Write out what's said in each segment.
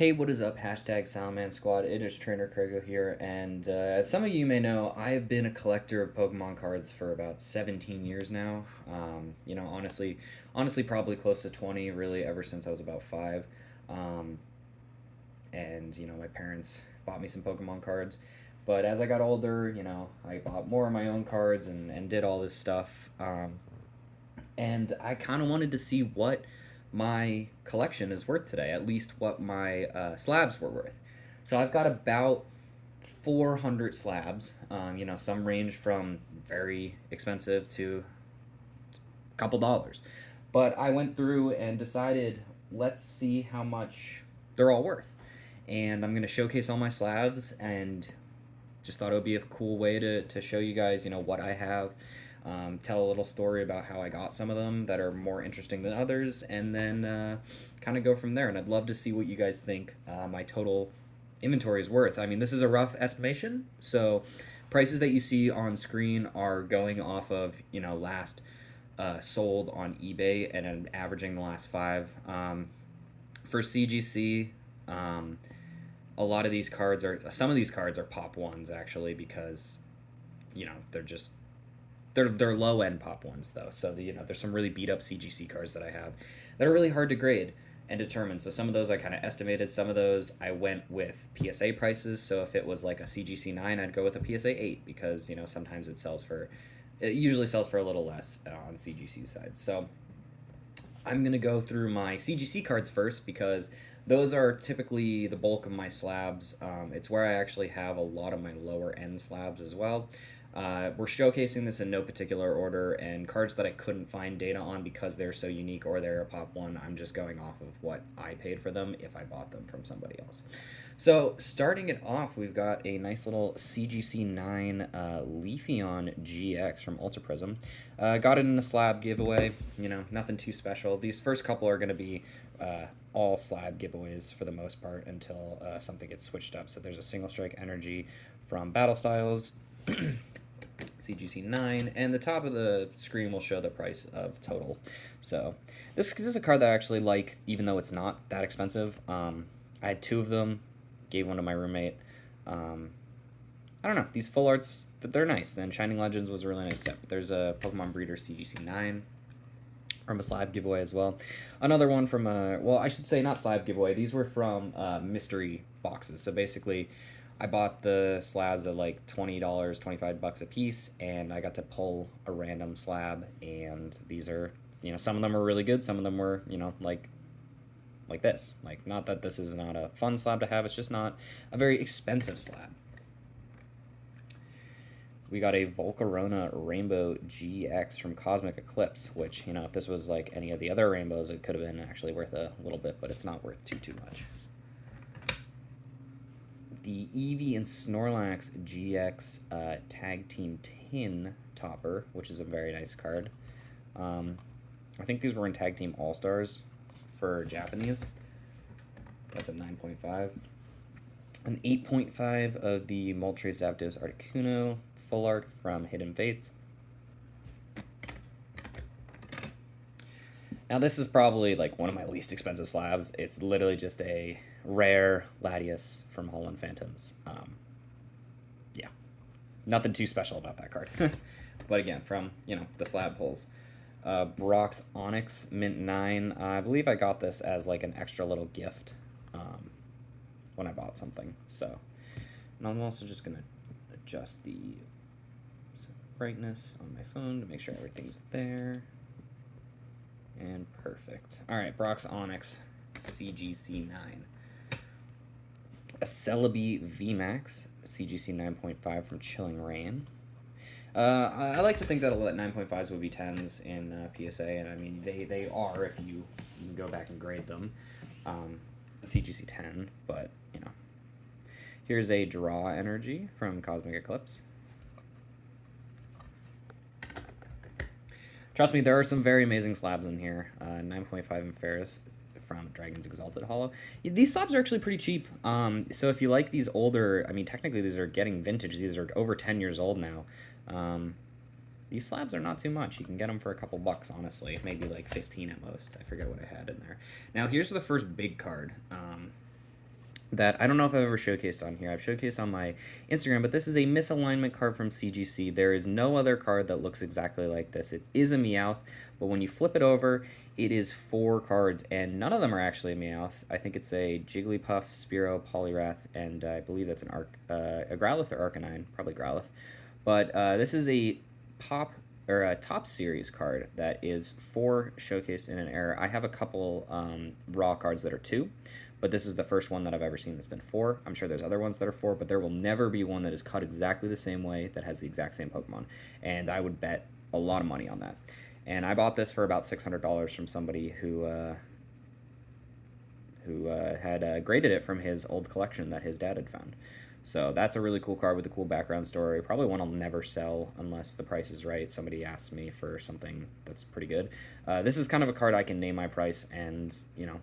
Hey, what is up? Hashtag Soundman Squad. It is Trainer Krago here, and as some of you may know, I have been a collector of Pokemon cards for about 17 years now. Honestly, probably close to 20, really, ever since I was about 5. Um, and my parents bought me some Pokemon cards. But as I got older, I bought more of my own cards and did all this stuff. And I kind of wanted to see what my collection is worth today, at least what my slabs were worth. So I've got about 400 slabs. Some range from very expensive to a couple dollars. But I went through and decided, let's see how much they're all worth. And I'm going to showcase all my slabs and just thought it would be a cool way to show you guys, what I have. Tell a little story about how I got some of them that are more interesting than others, and then kind of go from there. And I'd love to see what you guys think my total inventory is worth. I mean, this is a rough estimation, so prices that you see on screen are going off of last sold on eBay and I'm averaging the last 5. For CGC, a lot of these cards are some of these cards are pop ones actually because they're just they're low end pop ones though. So there's some really beat up CGC cards that I have that are really hard to grade and determine. So some of those I kind of estimated. Some of those I went with PSA prices. So if it was like a CGC 9, I'd go with a PSA 8 because sometimes it usually sells for a little less on CGC side. So I'm gonna go through my CGC cards first because those are typically the bulk of my slabs. It's where I actually have a lot of my lower end slabs as well. We're showcasing this in no particular order, and cards that I couldn't find data on because they're so unique or they're a pop one, I'm just going off of what I paid for them if I bought them from somebody else. So starting it off, we've got a nice little CGC 9 Leafeon GX from Ultra Prism. Got it in a slab giveaway, nothing too special. These first couple are going to be all slab giveaways for the most part until something gets switched up. So there's a single strike energy from Battle Styles. CGC 9, and the top of the screen will show the price of total. So this is a card that I actually like, even though it's not that expensive. I had 2 of them, gave one to my roommate. I don't know, these full arts, they're nice, and Shining Legends was a really nice step. There's a Pokemon Breeder CGC 9 from a slab giveaway as well. Another one from well, I should say not slab giveaway, these were from mystery boxes. So basically I bought the slabs at like $20, $25 a piece, and I got to pull a random slab, and these are, some of them are really good, some of them were, like this. Like, not that this is not a fun slab to have, it's just not a very expensive slab. We got a Volcarona Rainbow GX from Cosmic Eclipse, which, if this was like any of the other rainbows, it could have been actually worth a little bit, but it's not worth too much. The Eevee and Snorlax GX Tag Team Tin Topper, which is a very nice card. I think these were in Tag Team All-Stars for Japanese. That's a 9.5. An 8.5 of the Moltres Zapdos Articuno Full Art from Hidden Fates. Now this is probably like one of my least expensive slabs. It's literally just a rare Latias from Holland Phantoms. Yeah, nothing too special about that card. But again, from the slab pulls. Brock's Onyx Mint 9. I believe I got this as like an extra little gift when I bought something. So, and I'm also just gonna adjust the brightness on my phone to make sure everything's there. And perfect. Alright, Brock's Onyx CGC 9. A Celebi VMAX CGC 9.5 from Chilling Rain. I like to think that 9.5s would be 10s in PSA, and I mean, they are if you can go back and grade them. CGC 10, but, Here's a Draw Energy from Cosmic Eclipse. Trust me, there are some very amazing slabs in here. 9.5 in Ferris from Dragon's Exalted Hollow. These slabs are actually pretty cheap. So if you like these older, I mean, technically these are getting vintage. These are over 10 years old now. These slabs are not too much. You can get them for a couple bucks, honestly. Maybe like 15 at most. I forget what I had in there. Now, here's the first big card. that I don't know if I've ever showcased on here. I've showcased on my Instagram, but this is a misalignment card from CGC. There is no other card that looks exactly like this. It is a Meowth, but when you flip it over, it is 4 cards, and none of them are actually a Meowth. I think it's a Jigglypuff, Spearow, Poliwrath, and I believe that's a Growlithe or Arcanine, probably Growlithe. But this is a pop or a top series card that is 4 showcased in an error. I have a couple raw cards that are 2, but this is the first one that I've ever seen that's been 4. I'm sure there's other ones that are 4, but there will never be one that is cut exactly the same way that has the exact same Pokemon. And I would bet a lot of money on that. And I bought this for about $600 from somebody who had graded it from his old collection that his dad had found. So that's a really cool card with a cool background story. Probably one I'll never sell unless the price is right. Somebody asks me for something that's pretty good. This is kind of a card I can name my price, and, you know,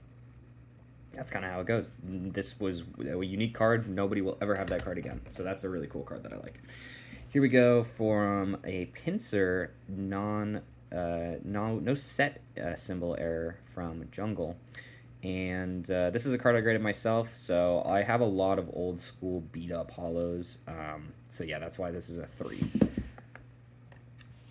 that's kind of how it goes. This was a unique card. Nobody will ever have that card again. So that's a really cool card that I like. Here we go from a Pinsir no set symbol error from Jungle. And this is a card I graded myself, so I have a lot of old school beat up holos. So yeah, that's why this is a 3.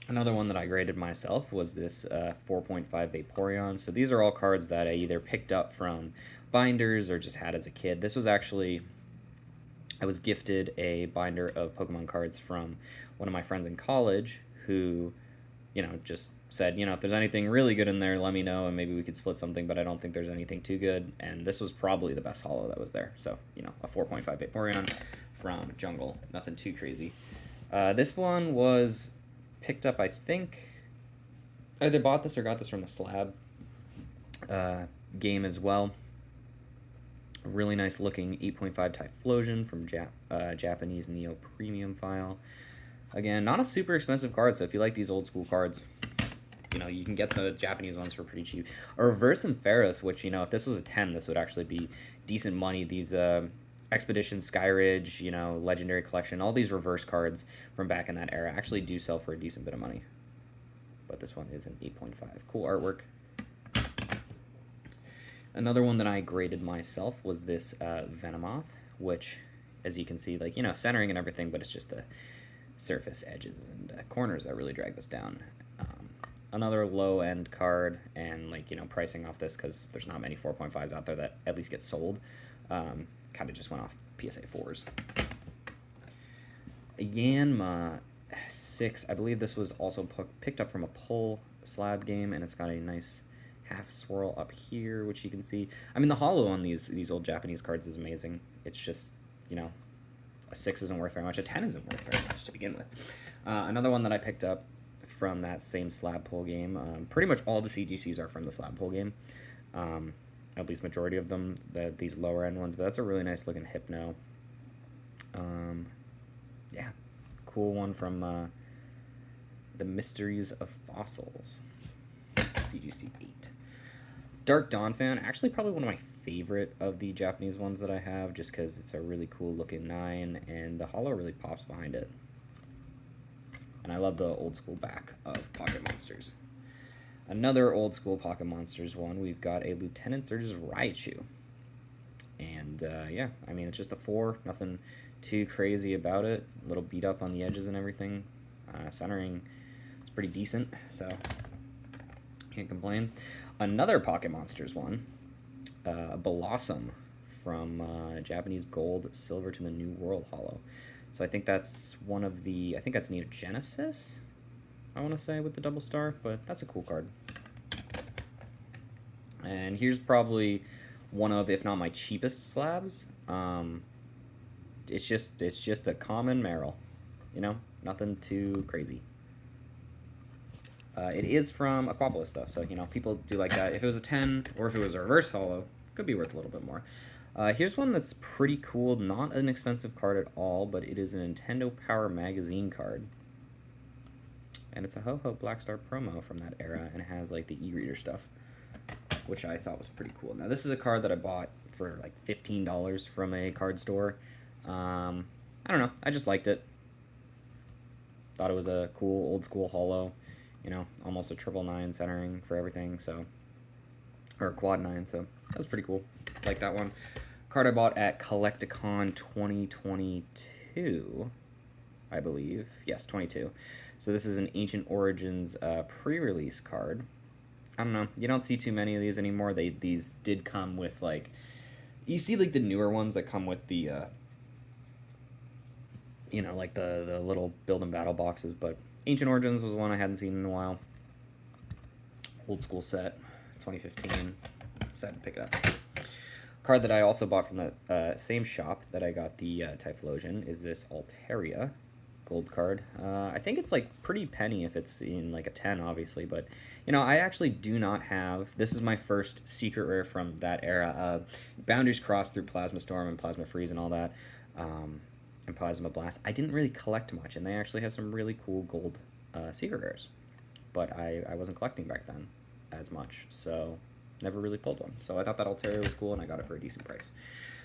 Another one that I graded myself was this 4.5 Vaporeon. So these are all cards that I either picked up from binders or just had as a kid. This was actually, I was gifted a binder of Pokemon cards from one of my friends in college who, you know, just said, you know, if there's anything really good in there, let me know and maybe we could split something, but I don't think there's anything too good. And this was probably the best holo that was there. So, you know, a 4.5 Vaporeon from Jungle. Nothing too crazy. This one was picked up, I think, I either bought this or got this from the Slab game as well. A really nice looking 8.5 Typhlosion from Japanese Neo Premium file. Again, not a super expensive card, so if you like these old school cards, you know, you can get the Japanese ones for pretty cheap. A Reverse Ampharos, which, you know, if this was a 10, this would actually be decent money. These Expedition, Skyridge, you know, Legendary Collection, all these reverse cards from back in that era actually do sell for a decent bit of money. But this one is an 8.5. Cool artwork. Another one that I graded myself was this Venomoth, which, as you can see, like, you know, centering and everything, but it's just the surface edges and corners that really drag this down. Another low-end card, and, like, you know, pricing off this because there's not many 4.5s out there that at least get sold. Kind of just went off PSA 4s. A Yanma 6. I believe this was also picked up from a pull Slab game, and it's got a nice half swirl up here, which you can see. I mean, the holo on these old Japanese cards is amazing. It's just, you know, a 6 isn't worth very much. A 10 isn't worth very much to begin with. Another one that I picked up from that same Slab pull game. Pretty much all the CGCs are from the Slab pull game. At least majority of them, these lower end ones, but that's a really nice looking Hypno. Yeah, cool one from the Mysteries of Fossils, CGC 8. Dark Dawn Fan, actually probably one of my favorite of the Japanese ones that I have, just because it's a really cool looking 9, and the holo really pops behind it. And I love the old school back of Pocket Monsters. Another old school Pocket Monsters one, we've got a Lieutenant Surge's Raichu. And yeah, I mean, it's just a 4, nothing too crazy about it. A little beat up on the edges and everything. Centering is pretty decent, so can't complain. Another Pocket Monsters one, Blossom from Japanese Gold, Silver to the New World holo. So I think that's one of the, I think that's Neo Genesis, I want to say, with the double star, but that's a cool card. And here's probably one of, if not my cheapest slabs. It's just a common Meryl, you know, nothing too crazy. It is from Aquapolis though, so, you know, people do like that. If it was a 10 or if it was a reverse holo, could be worth a little bit more. Here's one that's pretty cool, not an expensive card at all, but it is a Nintendo Power Magazine card. And it's a Ho-Ho Black Star promo from that era, and it has, like, the e-reader stuff, which I thought was pretty cool. Now, this is a card that I bought for, like, $15 from a card store. I don't know, I just liked it. Thought it was a cool, old-school holo, you know, almost a 999 centering for everything, so, or a quad 9, so that was pretty cool. Like that one. card I bought at Collecticon 2022, I believe. Yes, 22. So this is an Ancient Origins pre-release card. I don't know. You don't see too many of these anymore. These did come with, like, you see like the newer ones that come with the like the little build and battle boxes, but Ancient Origins was one I hadn't seen in a while. Old school set, 2015. Decided to pick it up. Card that I also bought from the same shop that I got the Typhlosion is this Altaria gold card. I think it's like pretty penny if it's in like a 10, obviously, but I actually do not have. This is my first secret rare from that era. Boundaries crossed through Plasma Storm and Plasma Freeze and all that, and Plasma Blast. I didn't really collect much, and they actually have some really cool gold secret rares, but I wasn't collecting back then as much, so never really pulled one. So I thought that Altaria was cool, and I got it for a decent price.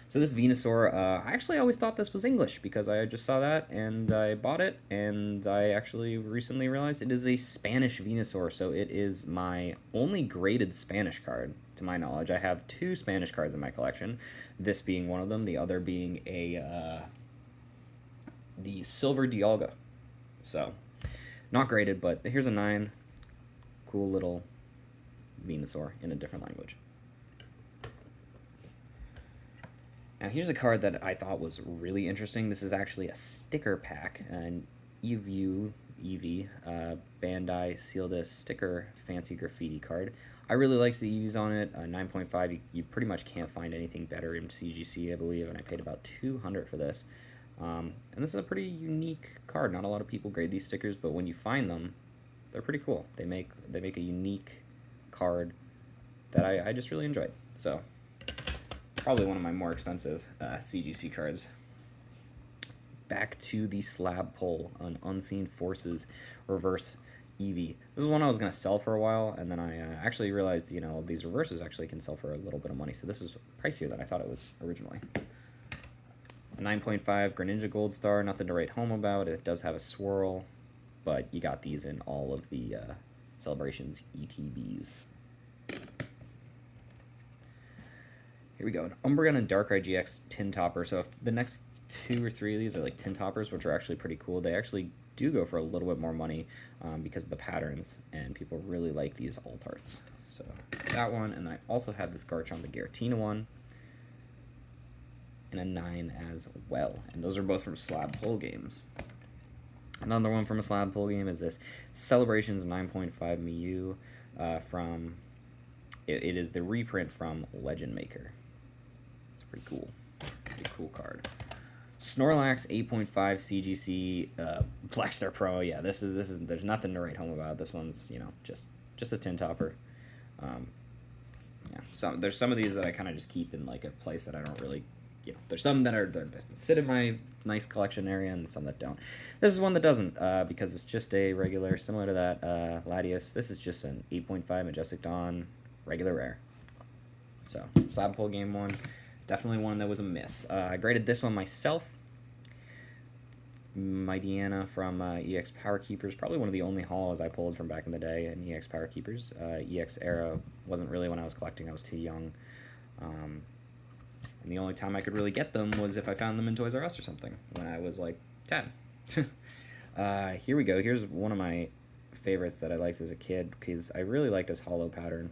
So this Venusaur, I actually always thought this was English because I just saw that and I bought it, and I actually recently realized it is a Spanish Venusaur, so it is my only graded Spanish card, to my knowledge. I have 2 Spanish cards in my collection, this being one of them, the other being the Silver Dialga. So, not graded, but here's a 9. Cool little Venusaur in a different language. Now here's a card that I thought was really interesting. This is actually a sticker pack, an EV Bandai Sealed a Sticker Fancy Graffiti card. I really liked the EVs on it. 9.5, you pretty much can't find anything better in CGC, I believe, and I paid about $200 for this. And this is a pretty unique card. Not a lot of people grade these stickers, but when you find them, they're pretty cool. They make a unique card that I just really enjoyed. So probably one of my more expensive CGC cards. Back to the slab pull on Unseen Forces Reverse Eevee. This is one I was going to sell for a while, and then I actually realized, these reverses actually can sell for a little bit of money, so this is pricier than I thought it was originally. A 9.5 Greninja Gold Star, nothing to write home about. It does have a swirl, but you got these in all of the Celebrations ETBs. Here we go, an Umbreon and Darkrai GX Tin Topper. So if the next 2 or 3 of these are like Tin Toppers, which are actually pretty cool, they actually do go for a little bit more money because of the patterns, and people really like these alt arts. So that one, and I also had this Garchomp, the Giratina one, and a 9 as well. And those are both from slab pull games. Another one from a slab pull game is this Celebrations 9.5 Mew from, it is the reprint from Legend Maker. It's pretty cool. Pretty cool card. Snorlax 8.5 CGC Blackstar Pro. Yeah, this is there's nothing to write home about. This one's, just a tin topper. Yeah, there's some of these that I kind of just keep in like a place that I don't really, there's some that sit in my nice collection area and some that don't. This is one that doesn't because it's just a regular, similar to that Latias. This is just an 8.5 Majestic Dawn regular rare. So slab pull game one, definitely one that was a miss. I graded this one myself. My Deanna from EX Power Keepers, probably one of the only hauls I pulled from back in the day in EX Power Keepers. EX era wasn't really when I was collecting, I was too young. And the only time I could really get them was if I found them in Toys R Us or something when I was like 10. Here we go. Here's one of my favorites that I liked as a kid because I really like this hollow pattern,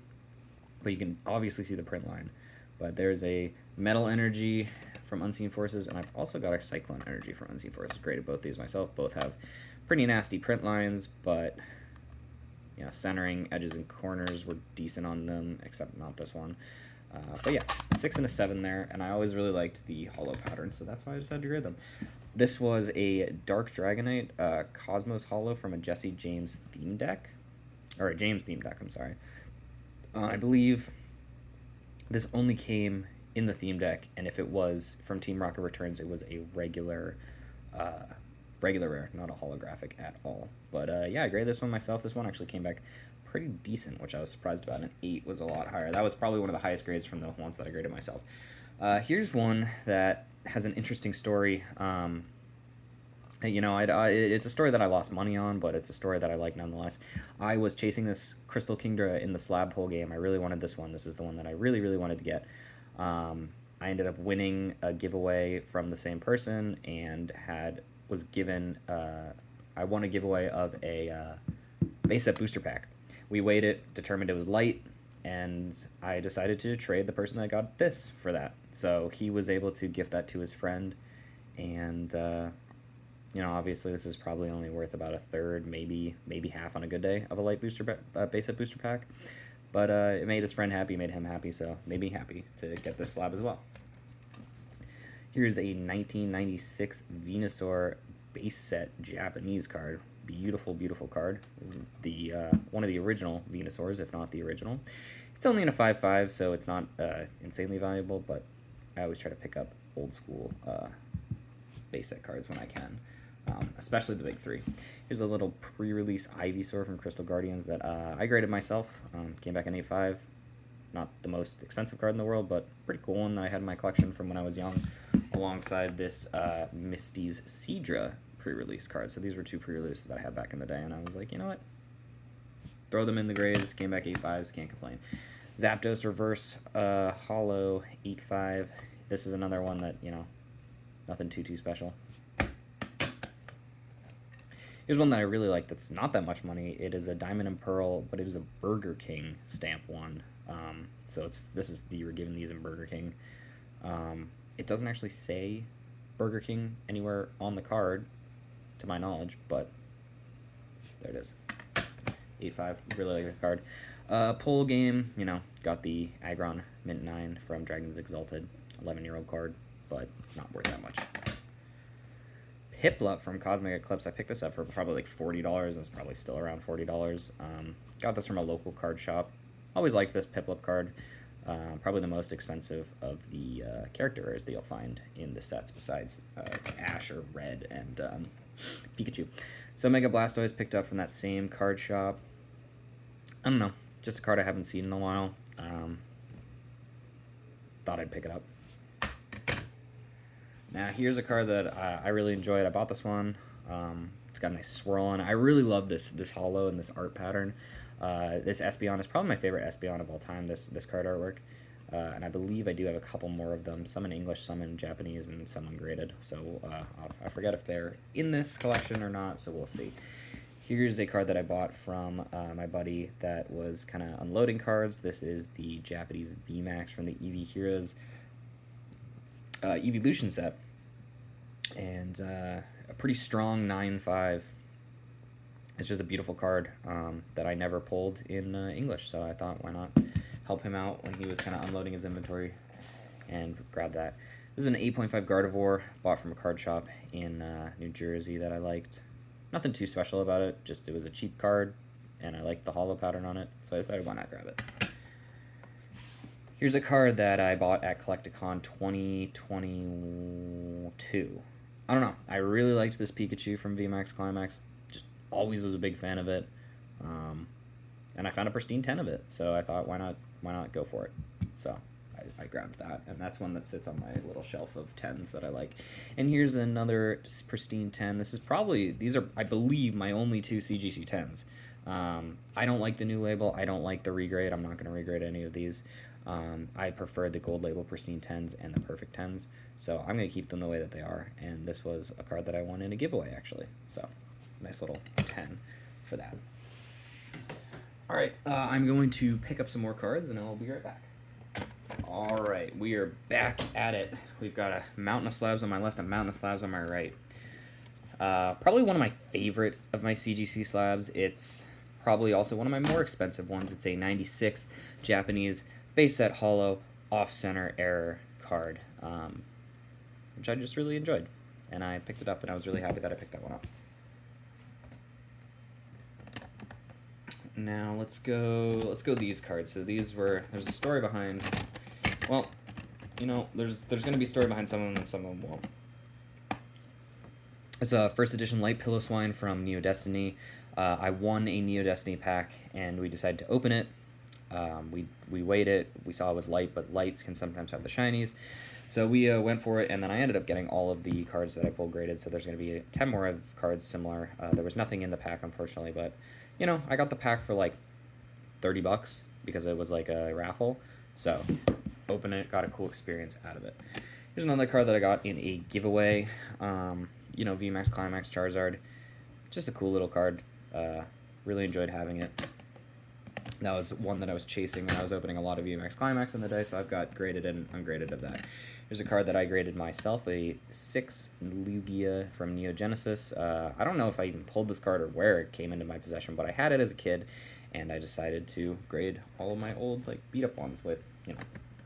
but you can obviously see the print line. But there's a Metal Energy from Unseen Forces, and I've also got a Cyclone Energy from Unseen Forces. Graded both these myself. Both have pretty nasty print lines, but centering, edges, and corners were decent on them, except not this one. But yeah, 6 and a 7 there, and I always really liked the hollow pattern, so that's why I decided to grade them. This was a Dark Dragonite Cosmos Hollow from a Jesse James theme deck, or a James theme deck, I'm sorry. I believe this only came in the theme deck, and if it was from Team Rocket Returns, it was a regular rare, not a holographic at all. But yeah, I graded this one myself. This one actually came back pretty decent, which I was surprised about. An 8 was a lot higher. That was probably one of the highest grades from the ones that I graded myself. Here's one that has an interesting story. It's a story that I lost money on, but it's a story that I like nonetheless. I was chasing this Crystal Kingdra in the slab pull game. I really wanted this one. This is the one that I really, really wanted to get. I ended up winning a giveaway from the same person and was given I won a giveaway of a base set booster pack. We weighed it, determined it was light, and I decided to trade the person that got this for that. So he was able to gift that to his friend, and obviously this is probably only worth about a third, maybe half on a good day of a light base set booster pack. But it made his friend happy, made him happy, so made me happy to get this slab as well. Here's a 1996 Venusaur base set Japanese card. Beautiful, beautiful card. The one of the original Venusaurs, if not the original. It's only in a 5/5, so it's not insanely valuable, but I always try to pick up old school base set cards when I can. Especially the big three. Here's a little pre-release Ivysaur from Crystal Guardians that I graded myself. Came back in 8/5. Not the most expensive card in the world, but pretty cool one that I had in my collection from when I was young, alongside this Misty's Seadra pre-release card. So these were two pre-releases that I had back in the day, and I was like, you know what? Throw them in the grays. Came back 8/5s, can't complain. Zapdos Reverse Hollow 8/5. This is another one that, nothing too special. Here's one that I really like that's not that much money. It is a Diamond and Pearl, but it is a Burger King stamp one. So you were given these in Burger King. It doesn't actually say Burger King anywhere on the card, to my knowledge, but there it is. 8/5, really like the card. Pull game, got the Aggron Mint 9 from Dragon's Exalted, 11-year-old card, but not worth that much. Piplup from Cosmic Eclipse. I picked this up for probably like $40. It's probably still around $40. Got this from a local card shop. Always liked this Piplup card. Probably the most expensive of the character rares that you'll find in the sets, besides Ash or Red and Pikachu. So Mega Blastoise picked up from that same card shop. I don't know, just a card I haven't seen in a while. Thought I'd pick it up. Now here's a card that I really enjoyed. I bought this one. It's got a nice swirl on it. I really love this hollow and this art pattern. This Espeon is probably my favorite Espeon of all time, this card artwork. And I believe I do have a couple more of them, some in English, some in Japanese, and some ungraded. So I forget if they're in this collection or not, so we'll see. Here's a card that I bought from my buddy that was kind of unloading cards. This is the Japanese VMAX from the Eevee Heroes Evolution set, and a pretty strong 9/5. It's just a beautiful card that I never pulled in English, so I thought, why not help him out when he was kind of unloading his inventory and grab that. This is an 8.5 Gardevoir, bought from a card shop in New Jersey that I liked. Nothing too special about it, just it was a cheap card, and I liked the hollow pattern on it, so I decided, why not grab it. Here's a card that I bought at Collecticon 2022. I don't know. I really liked this Pikachu from VMAX Climax. Just always was a big fan of it. And I found a pristine 10 of it, so I thought, why not go for it? So I grabbed that, and that's one that sits on my little shelf of 10s that I like. And here's another pristine 10. These are, I believe, my only two CGC 10s. I don't like the new label. I don't like the regrade. I'm not going to regrade any of these. I prefer the gold label pristine 10s and the perfect 10s, so I'm going to keep them the way that they are, and this was a card that I won in a giveaway, actually, so nice little 10 for that. Alright, I'm going to pick up some more cards, and I'll be right back. Alright, we are back at it. We've got a mountain of slabs on my left, a mountain of slabs on my right. Probably one of my favorite of my CGC slabs. It's probably also one of my more expensive ones. It's a 96 Japanese base set hollow off-center error card, which I just really enjoyed, and I picked it up, and I was really happy that I picked that one up. Now let's go these cards. So there's a story behind, well, there's going to be a story behind some of them, and some of them won't. It's a first edition Light Pillow-Swine from Neo Destiny. I won a Neo Destiny pack, and we decided to open it. We weighed it. We saw it was light, but lights can sometimes have the shinies. So we went for it, and then I ended up getting all of the cards that I pulled graded, so there's going to be 10 more of cards similar. There was nothing in the pack, unfortunately, but, I got the pack for like $30 because it was like a raffle. So opened it, got a cool experience out of it. Here's another card that I got in a giveaway. You know, VMAX Climax Charizard. Just a cool little card. Really enjoyed having it. That was one that I was chasing when I was opening a lot of VMAX Climax in the day, so I've got graded and ungraded of that. Here's a card that I graded myself, a 6 Lugia from Neo Genesis. I don't know if I even pulled this card or where it came into my possession, but I had it as a kid, and I decided to grade all of my old like beat-up ones with, you know,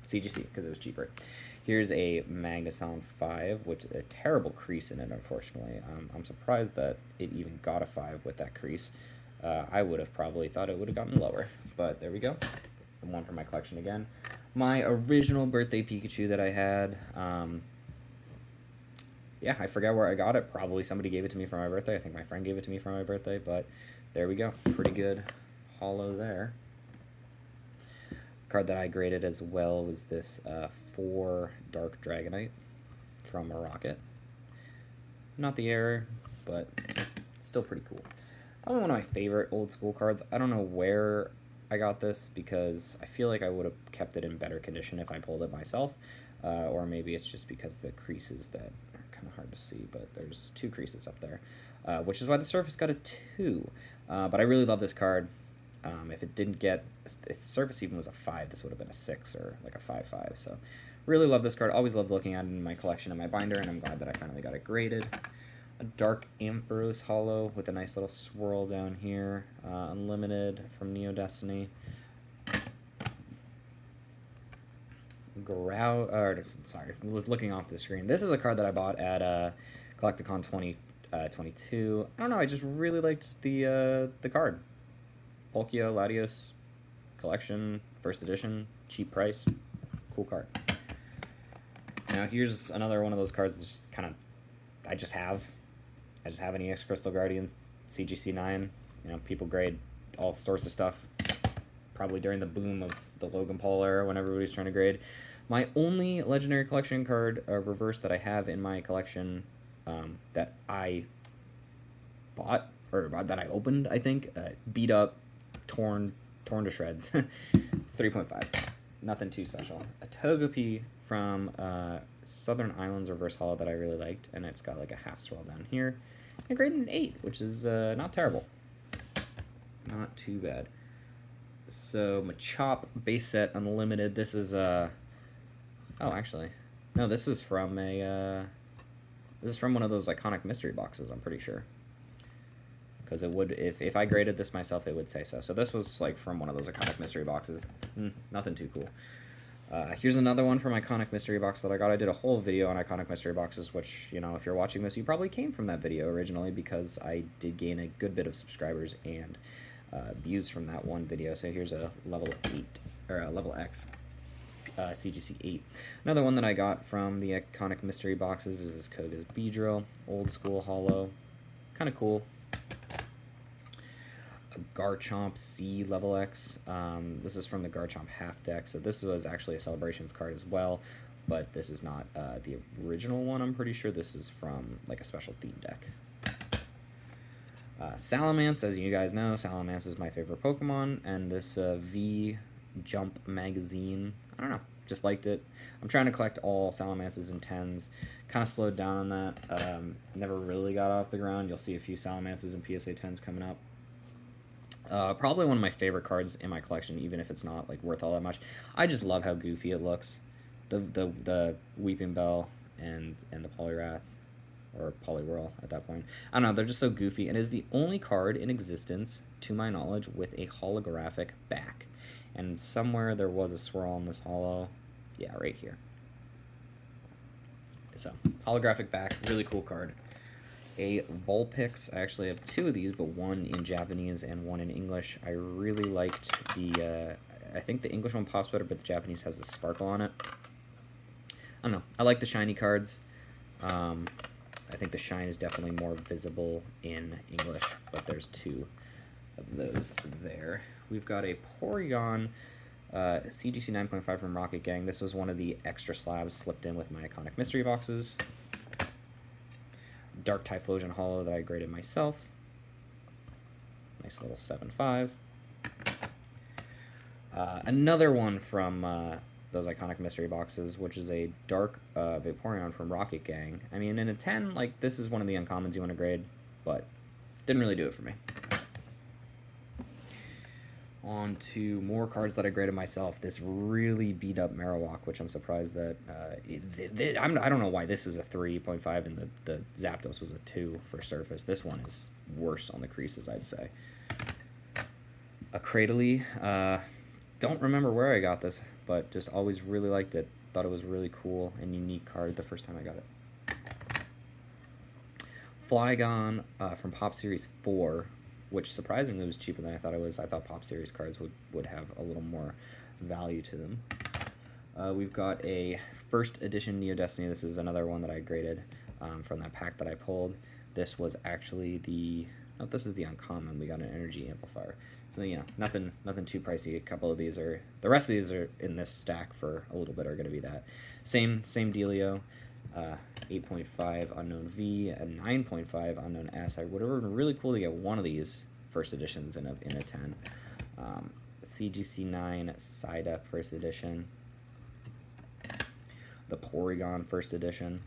CGC, because it was cheaper. Here's a Magneton 5, which is a terrible crease in it, unfortunately. I'm surprised that it even got a 5 with that crease. I would have probably thought it would have gotten lower, but there we go. The one from my collection again. My original birthday Pikachu that I had, yeah, I forget where I got it. Probably somebody gave it to me for my birthday. I think my friend gave it to me for my birthday, but there we go. Pretty good holo there. Card that I graded as well was this 4 Dark Dragonite from a Rocket. Not the error, but still pretty cool. Probably one of my favorite old school cards. I don't know where I got this because I feel like I would have kept it in better condition if I pulled it myself. Or maybe it's just because the creases that are kind of hard to see, but there's 2 creases up there, which is why the surface got a 2. But I really love this card. If it didn't get, if the surface even was a 5, this would have been a 6 or like a 5/5. So really love this card. Always loved looking at it in my collection in my binder, and I'm glad that I finally got it graded. A Dark Ampharos holo with a nice little swirl down here. Unlimited from Neo Destiny. Sorry, I was looking off the screen. This is a card that I bought at Collecticon 2022. I don't know, I just really liked the card. Palkia Latios collection, first edition, cheap price, cool card. Now here's another one of those cards that's just kind of, I just have an EX Crystal Guardians CGC 9. You know, people grade all sorts of stuff, probably during the boom of the Logan Paul era when everybody's trying to grade. My only Legendary Collection card reverse that I have in my collection that I bought, or that I opened, I think, beat up, torn to shreds. 3.5. Nothing too special. A Togepi from Southern Islands reverse holo that I really liked, and it's got like a half swirl down here. I graded an 8, which is not terrible. Not too bad. So Machop base set unlimited. This is oh, actually, no, this is from a this is from one of those iconic mystery boxes, I'm pretty sure. Because it would, if I graded this myself, it would say so. So this was like from one of those iconic mystery boxes. Nothing too cool. Here's another one from Iconic Mystery Box that I got. I did a whole video on Iconic Mystery Boxes, which, you know, if you're watching this, you probably came from that video originally because I did gain a good bit of subscribers and views from that one video. So here's a level 8, or a level X, CGC 8. Another one that I got from the Iconic Mystery Boxes is this Koga's Beedrill, old school holo. Kind of cool. A Garchomp C level X. This is from the Garchomp half deck, so this was actually a Celebrations card as well, but this is not the original one. I'm pretty sure this is from like a special theme deck. Salamence, as you guys know, Salamence is my favorite Pokemon, and this V Jump magazine, I don't know, just liked it. I'm trying to collect all Salamances and 10s. Kind of slowed down on that. Never really got off the ground. You'll see a few Salamances and PSA 10s coming up. Probably one of my favorite cards in my collection, even if it's not like worth all that much. I just love how goofy it looks. The Weeping Bell and the Poliwrath, or Poliwhirl at that point. I don't know, they're just so goofy, and it is the only card in existence, to my knowledge, with a holographic back. And somewhere there was a swirl on this holo. Yeah, right here. So, holographic back, really cool card. A Vulpix. I actually have 2 of these, but one in Japanese and one in English. I really liked the, I think the English one pops better, but the Japanese has a sparkle on it. I don't know. I like the shiny cards. I think the shine is definitely more visible in English, but there's 2 of those there. We've got a Porygon CGC 9.5 from Rocket Gang. This was one of the extra slabs slipped in with my Iconic Mystery Boxes. Dark Typhlosion holo that I graded myself. Nice little 7.5. Another one from those iconic mystery boxes, which is a dark Vaporeon from Rocket Gang. I mean, in a 10, like, this is one of the uncommons you want to grade, but didn't really do it for me. On to more cards that I graded myself. This really beat up Marowak, which I'm surprised that I don't know why this is a 3.5 and the Zapdos was a 2 for surface. This one is worse on the creases, I'd say. A Cradily, don't remember where I got this, but just always really liked it. Thought it was really cool and unique card the first time I got it. Flygon from Pop Series 4, which surprisingly was cheaper than I thought it was. I thought Pop Series cards would have a little more value to them. We've got a first edition Neo Destiny. This is another one that I graded from that pack that I pulled. This was actually the... Oh, this is the uncommon. We got an energy amplifier. So, you know, nothing too pricey. A couple of these are... The rest of these are in this stack for a little bit are going to be that. Same dealio. 8.5 Unknown V, a 9.5 Unknown S. I would have been really cool to get one of these first editions in a 10. CGC 9 Psyduck first edition. The Porygon first edition.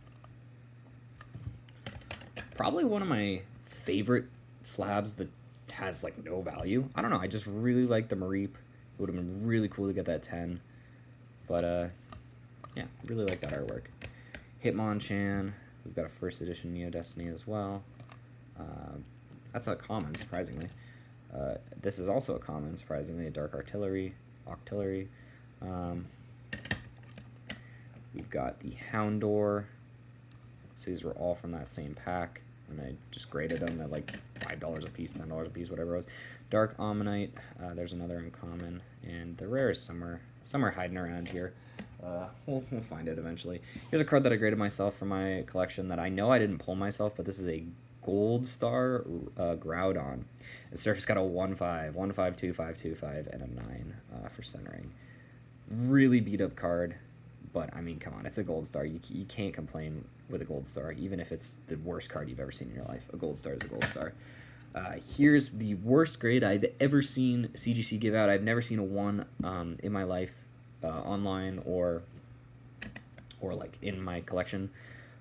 Probably one of my favorite slabs that has like no value. I don't know, I just really like the Mareep. It would have been really cool to get that 10. But yeah, really like that artwork. Hitmonchan, we've got a first edition Neo Destiny as well. That's a common, surprisingly. This is also a common, surprisingly, a Dark Octillery. We've got the Houndour. So these were all from that same pack, and I just graded them at like $5 a piece, $10 a piece, whatever it was. Dark Ammonite, there's another uncommon, and the rare is somewhere hiding around here. We'll find it eventually. Here's a card that I graded myself for my collection that I know I didn't pull myself, but this is a Gold Star Groudon. The surface got a 1-5, 1-5, 2-5, 2-5, and a 9 for centering. Really beat up card, but I mean, come on, it's a Gold Star. You can't complain with a Gold Star, even if it's the worst card you've ever seen in your life. A Gold Star is a Gold Star. Here's the worst grade I've ever seen CGC give out. I've never seen a 1 in my life. Online or like in my collection,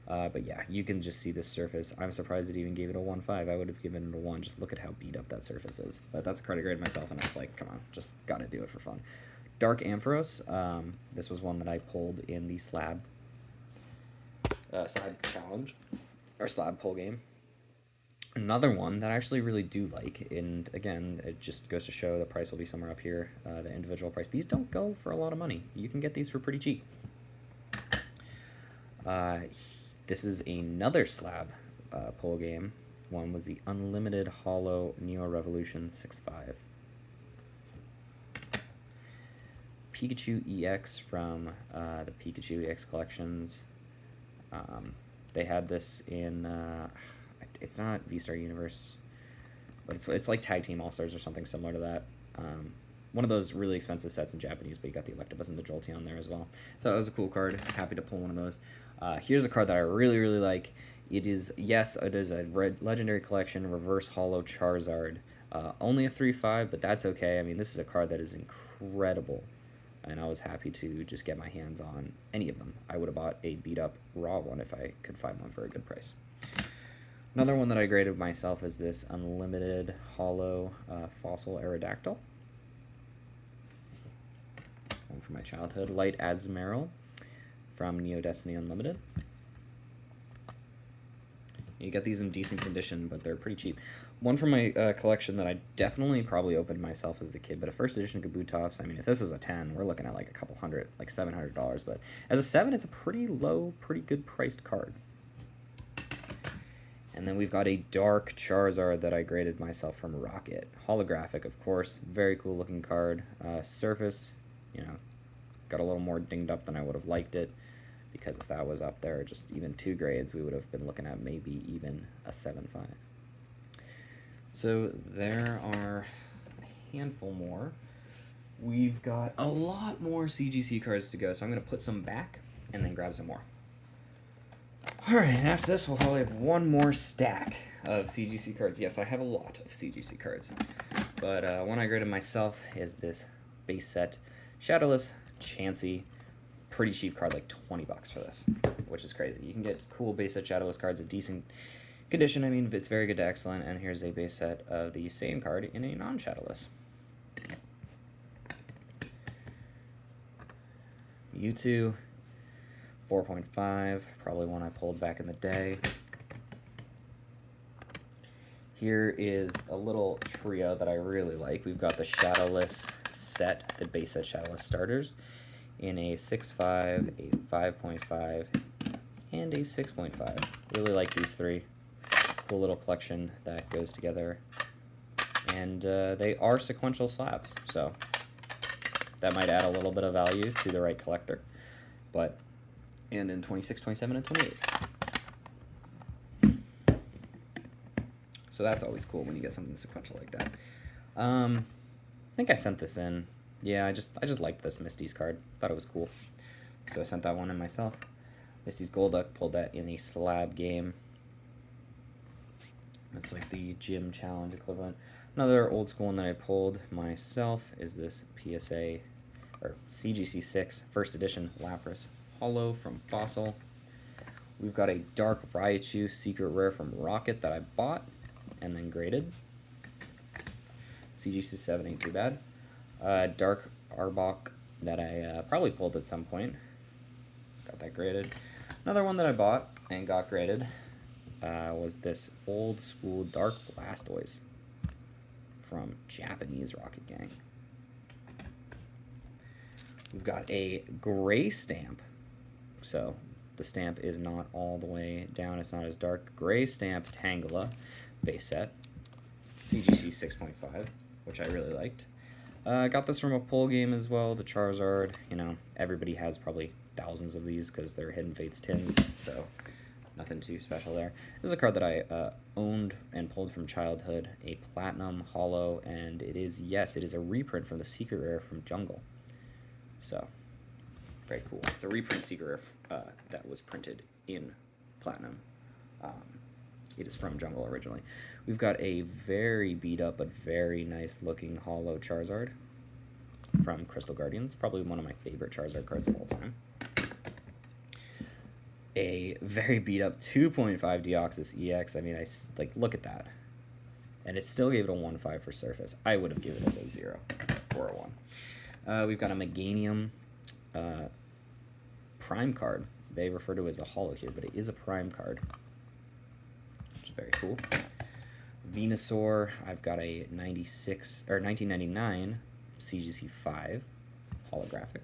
but yeah, you can just see this surface. I'm surprised it even gave it a 1-5. I would have given it a 1. Just look at how beat up that surface is. But that's a card I graded myself, and I was like, come on, just gotta do it for fun. Dark Ampharos. This was one that I pulled in the slab challenge or slab pull game. Another one that I actually really do like, and again, it just goes to show the price will be somewhere up here, the individual price. These don't go for a lot of money. You can get these for pretty cheap. This is another slab pull game. One was the Unlimited Hollow Neo Revolution 6.5. Pikachu EX from the Pikachu EX collections. They had this in... it's not V-Star Universe, but it's like Tag Team All-Stars or something similar to that. One of those really expensive sets in Japanese, but you got the Electabuzz and the Jolteon there as well. So that was a cool card. Happy to pull one of those. Here's a card that I really, really like. It is a Legendary Collection Reverse Hollow Charizard. Only a 3.5, but that's okay. I mean, this is a card that is incredible, and I was happy to just get my hands on any of them. I would have bought a beat-up raw one if I could find one for a good price. Another one that I graded myself is this Unlimited Hollow Fossil Aerodactyl. One from my childhood. Light Azumarill from Neo Destiny Unlimited. You get these in decent condition, but they're pretty cheap. One from my collection that I definitely probably opened myself as a kid, but a first edition Kabutops. I mean, if this was a 10, we're looking at like a couple hundred, like $700. But as a 7, it's a pretty low, pretty good priced card. And then we've got a Dark Charizard that I graded myself from Rocket. Holographic, of course. Very cool looking card. Surface, you know, got a little more dinged up than I would have liked it, because if that was up there, just even 2 grades, we would have been looking at maybe even a 7.5. So there are a handful more. We've got a lot more CGC cards to go, so I'm going to put some back and then grab some more. Alright, after this we'll probably have one more stack of CGC cards. Yes, I have a lot of CGC cards, but one I graded myself is this base set Shadowless Chansey pretty cheap card, like 20 bucks for this, which is crazy. You can get cool base set Shadowless cards at decent condition. I mean, it's very good to excellent, and here's a base set of the same card in a non-Shadowless. Mewtwo, 4.5, probably one I pulled back in the day. Here is a little trio that I really like. We've got the Shadowless set, the base set Shadowless starters, in a 6.5, a 5.5, and a 6.5. Really like these three. Cool little collection that goes together. And they are sequential slabs, so that might add a little bit of value to the right collector. But, and in 26, 27, and 28. So that's always cool when you get something sequential like that. I think I sent this in. Yeah, I just liked this Misty's card. Thought it was cool. So I sent that one in myself. Misty's Golduck, pulled that in a slab game. It's like the gym challenge equivalent. Another old school one that I pulled myself is this PSA, or CGC6 first edition Lapras Holo from Fossil. We've got a Dark Raichu secret rare from Rocket that I bought and then graded. CGC7 ain't too bad. Dark Arbok that I probably pulled at some point. Got that graded. Another one that I bought and got graded was this old school Dark Blastoise from Japanese Rocket Gang. We've got a gray stamp. So the stamp is not all the way down. It's not as dark. Gray stamp Tangela base set. CGC 6.5, which I really liked. I got this from a pull game as well, the Charizard. You know, everybody has probably thousands of these because they're Hidden Fates tins, so nothing too special there. This is a card that I owned and pulled from childhood, a Platinum Holo, and it is, yes, it is a reprint from the Secret Rare from Jungle. So, very cool. It's a reprint Secret Rare that was printed in Platinum. It is from Jungle originally. We've got a very beat up but very nice looking Holo Charizard from Crystal Guardians. Probably one of my favorite Charizard cards of all time. A very beat up 2.5 Deoxys EX. I mean, like, look at that. And it still gave it a 1.5 for surface. I would have given it a 0 or a 1. We've got a Meganium Prime card. They refer to it as a Holo here, but it is a Prime card. Very cool. Venusaur, I've got a 1999 CGC 5 holographic.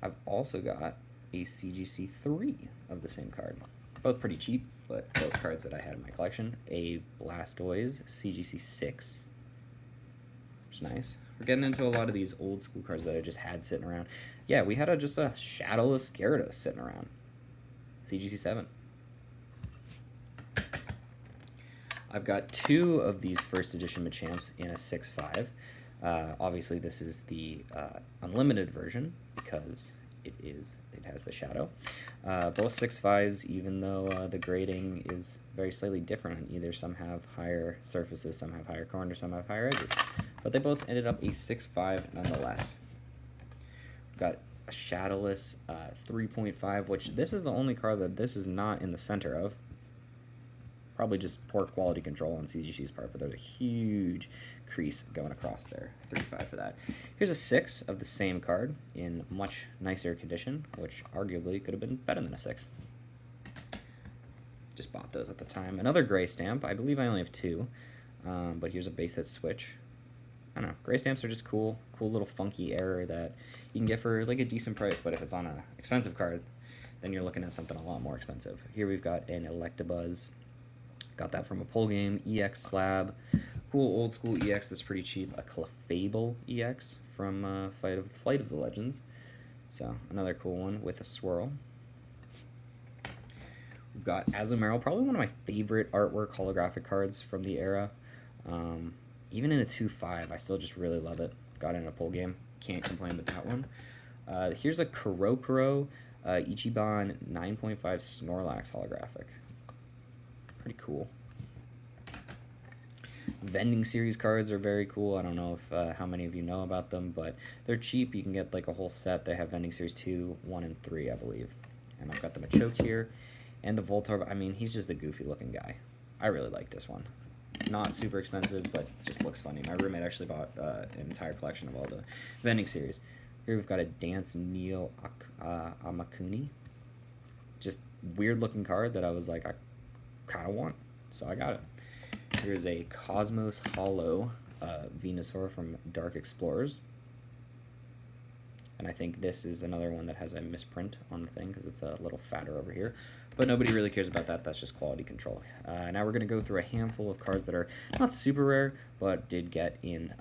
I've also got a CGC 3 of the same card. Both pretty cheap, but both cards that I had in my collection. A Blastoise CGC 6, which is nice. We're getting into a lot of these old school cards that I just had sitting around. Yeah, we had just a Shadowless Gyarados sitting around. CGC 7. I've got 2 of these first edition Machamps in a 6.5. Obviously, this is the unlimited version because it has the shadow. Both 6.5s, even though the grading is very slightly different on either. Some have higher surfaces, some have higher corners, some have higher edges. But they both ended up a 6.5 nonetheless. We've got a Shadowless 3.5, which this is the only card that this is not in the center of. Probably just poor quality control on CGC's part, but there's a huge crease going across there. 3.5 for that. Here's a 6 of the same card in much nicer condition, which arguably could have been better than a 6. Just bought those at the time. Another gray stamp. I believe I only have 2, but here's a base set switch. I don't know. Gray stamps are just cool. Cool little funky error that you can get for like a decent price, but if it's on an expensive card, then you're looking at something a lot more expensive. Here we've got an Electabuzz. Got that from a pull game, EX slab. Cool old school EX that's pretty cheap. A Clefable EX from Flight of the Legends. So another cool one with a swirl. We've got Azumarill, probably one of my favorite artwork holographic cards from the era. Even in a 2.5, I still just really love it. Got it in a pull game. Can't complain with that one. Here's a Kurokuro Ichiban 9.5 Snorlax holographic. Pretty cool. Vending series cards are very cool. I don't know if how many of you know about them, but they're cheap. You can get like a whole set. They have vending series 2, 1, and 3, I believe. And I've got the Machoke here, and the Voltorb. I mean, he's just a goofy looking guy. I really like this one. Not super expensive, but just looks funny. My roommate actually bought an entire collection of all the vending series. Here we've got a Dance Neo Amakuni. Just weird looking card that I was like, I kind of want, so I got it. Here's a Cosmos Hollow Venusaur from Dark Explorers. And I think this is another one that has a misprint on the thing because it's a little fatter over here. But nobody really cares about that. That's just quality control. Now we're going to go through a handful of cards that are not super rare, but did get in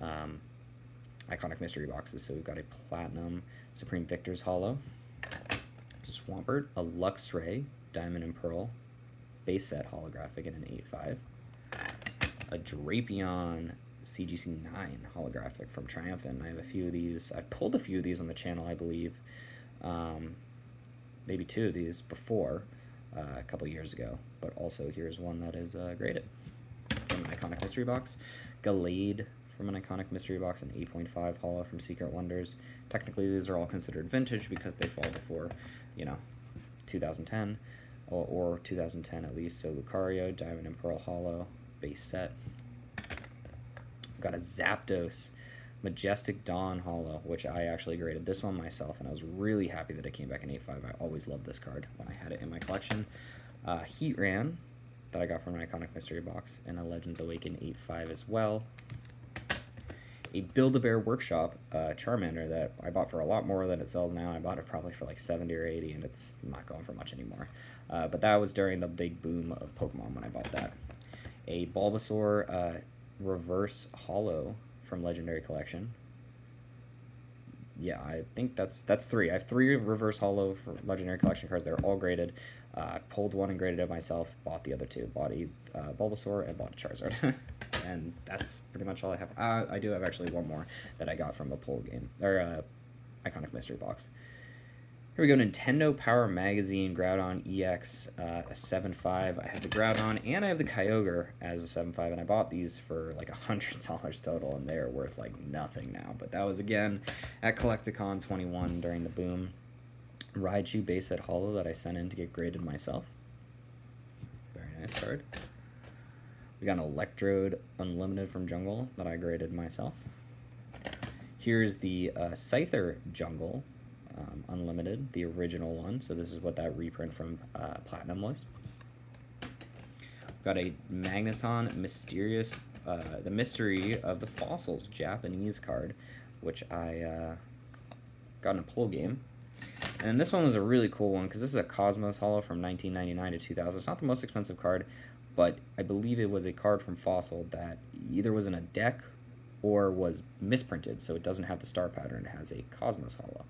iconic mystery boxes. So we've got a Platinum Supreme Victor's Hollow, Swampert, a Luxray Diamond and Pearl base set holographic in an 8.5, a Drapion CGC 9 holographic from Triumphant. I have a few of these. I've pulled a few of these on the channel, I believe. Maybe 2 of these before, a couple years ago. But also here's one that is graded from an iconic mystery box. Gallade from an iconic mystery box, an 8.5 holo from Secret Wonders. Technically these are all considered vintage because they fall before, you know, 2010 or 2010 at least. So Lucario Diamond and Pearl holo base set. Got a Zapdos Majestic Dawn holo, which I actually graded this one myself, and I was really happy that it came back in 8.5. I always loved this card when I had it in my collection. Heatran that I got from an iconic mystery box, and a Legends Awaken 8.5 as well. A Build-A-Bear Workshop Charmander that I bought for a lot more than it sells now. I bought it probably for like 70 or 80, and it's not going for much anymore. But that was during the big boom of Pokemon when I bought that. A Bulbasaur Reverse Holo from Legendary Collection. Yeah, I think that's 3. I have 3 Reverse Holo for Legendary Collection cards. They're all graded. I pulled one and graded it myself. Bought the other 2. Bought a Bulbasaur and bought a Charizard. And that's pretty much all I have. I do have actually one more that I got from a pull game, or iconic mystery box. Here we go, Nintendo Power Magazine Groudon EX, a 7.5. I have the Groudon and I have the Kyogre as a 7.5, and I bought these for like $100 total, and they're worth like nothing now. But that was again at Collecticon 21 during the boom. Raichu base set holo that I sent in to get graded myself. Very nice card. We got an Electrode Unlimited from Jungle that I graded myself. Here's the Scyther Jungle Unlimited, the original one. So this is what that reprint from Platinum was. Got a Magneton Mysterious, the Mystery of the Fossils Japanese card, which I got in a pull game. And this one was a really cool one because this is a Cosmos holo from 1999 to 2000. It's not the most expensive card, but I believe it was a card from Fossil that either was in a deck or was misprinted, so it doesn't have the star pattern. It has a Cosmos holo.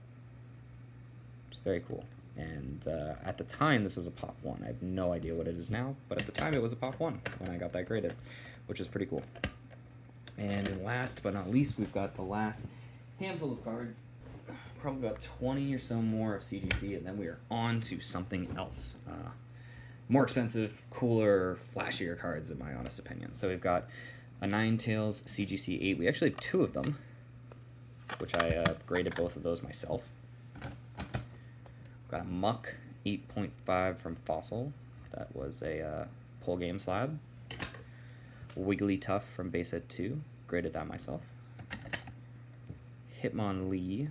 It's very cool. And at the time, this was a Pop 1. I have no idea what it is now, but at the time, it was a Pop 1 when I got that graded, which is pretty cool. And last but not least, we've got the last handful of cards. Probably about 20 or so more of CGC, and then we are on to something else. More expensive, cooler, flashier cards, in my honest opinion. So we've got a Ninetales CGC 8. We actually have 2 of them, which I graded both of those myself. We've got a Muck 8.5 from Fossil. That was a pull game slab. Wigglytuff from base set 2. Graded that myself. Hitmonlee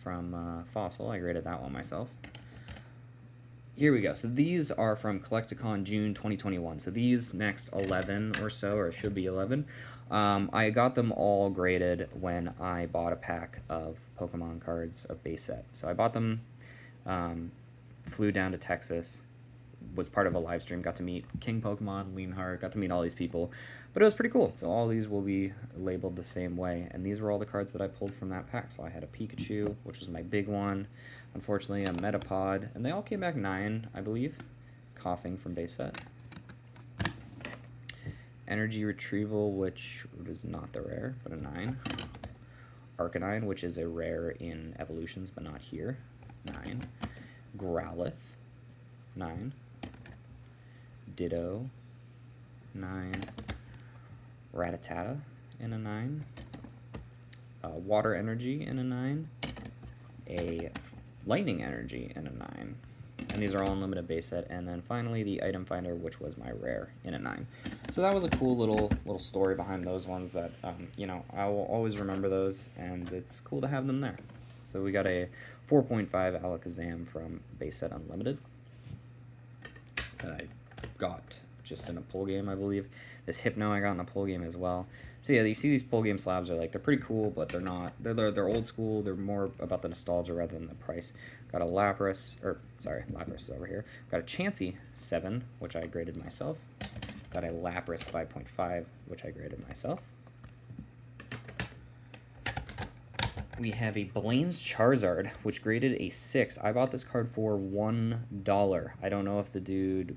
from Fossil. I graded that one myself. Here we go. So these are from Collecticon June 2021. So these next 11 or so, or it should be 11, I got them all graded when I bought a pack of Pokemon cards of base set. So I bought them, flew down to Texas, was part of a live stream, got to meet King Pokemon, Leonhardt, got to meet all these people, but it was pretty cool. So all these will be labeled the same way, and these were all the cards that I pulled from that pack. So I had a Pikachu, which was my big one, unfortunately a Metapod, and they all came back 9, I believe. Coughing from base set. Energy Retrieval, which was not the rare, but a 9. Arcanine, which is a rare in Evolutions, but not here, 9. Growlithe, 9. Ditto, 9. Rattata in a 9, Water Energy in a 9, a Lightning Energy in a 9, and these are all unlimited base set, and then finally the Item Finder, which was my rare, in a 9. So that was a cool little story behind those ones that, you know, I will always remember those, and it's cool to have them there. So we got a 4.5 Alakazam from base set Unlimited that I got just in a pull game, I believe. This Hypno I got in a pull game as well. So yeah, you see these pull game slabs are like, they're pretty cool, but they're not, they're old school, they're more about the nostalgia rather than the price. Got a Lapras, or sorry, Lapras is over here. Got a Chansey 7, which I graded myself. Got a Lapras 5.5, which I graded myself. We have a Blaine's Charizard, which graded a 6. I bought this card for $1. I don't know if the dude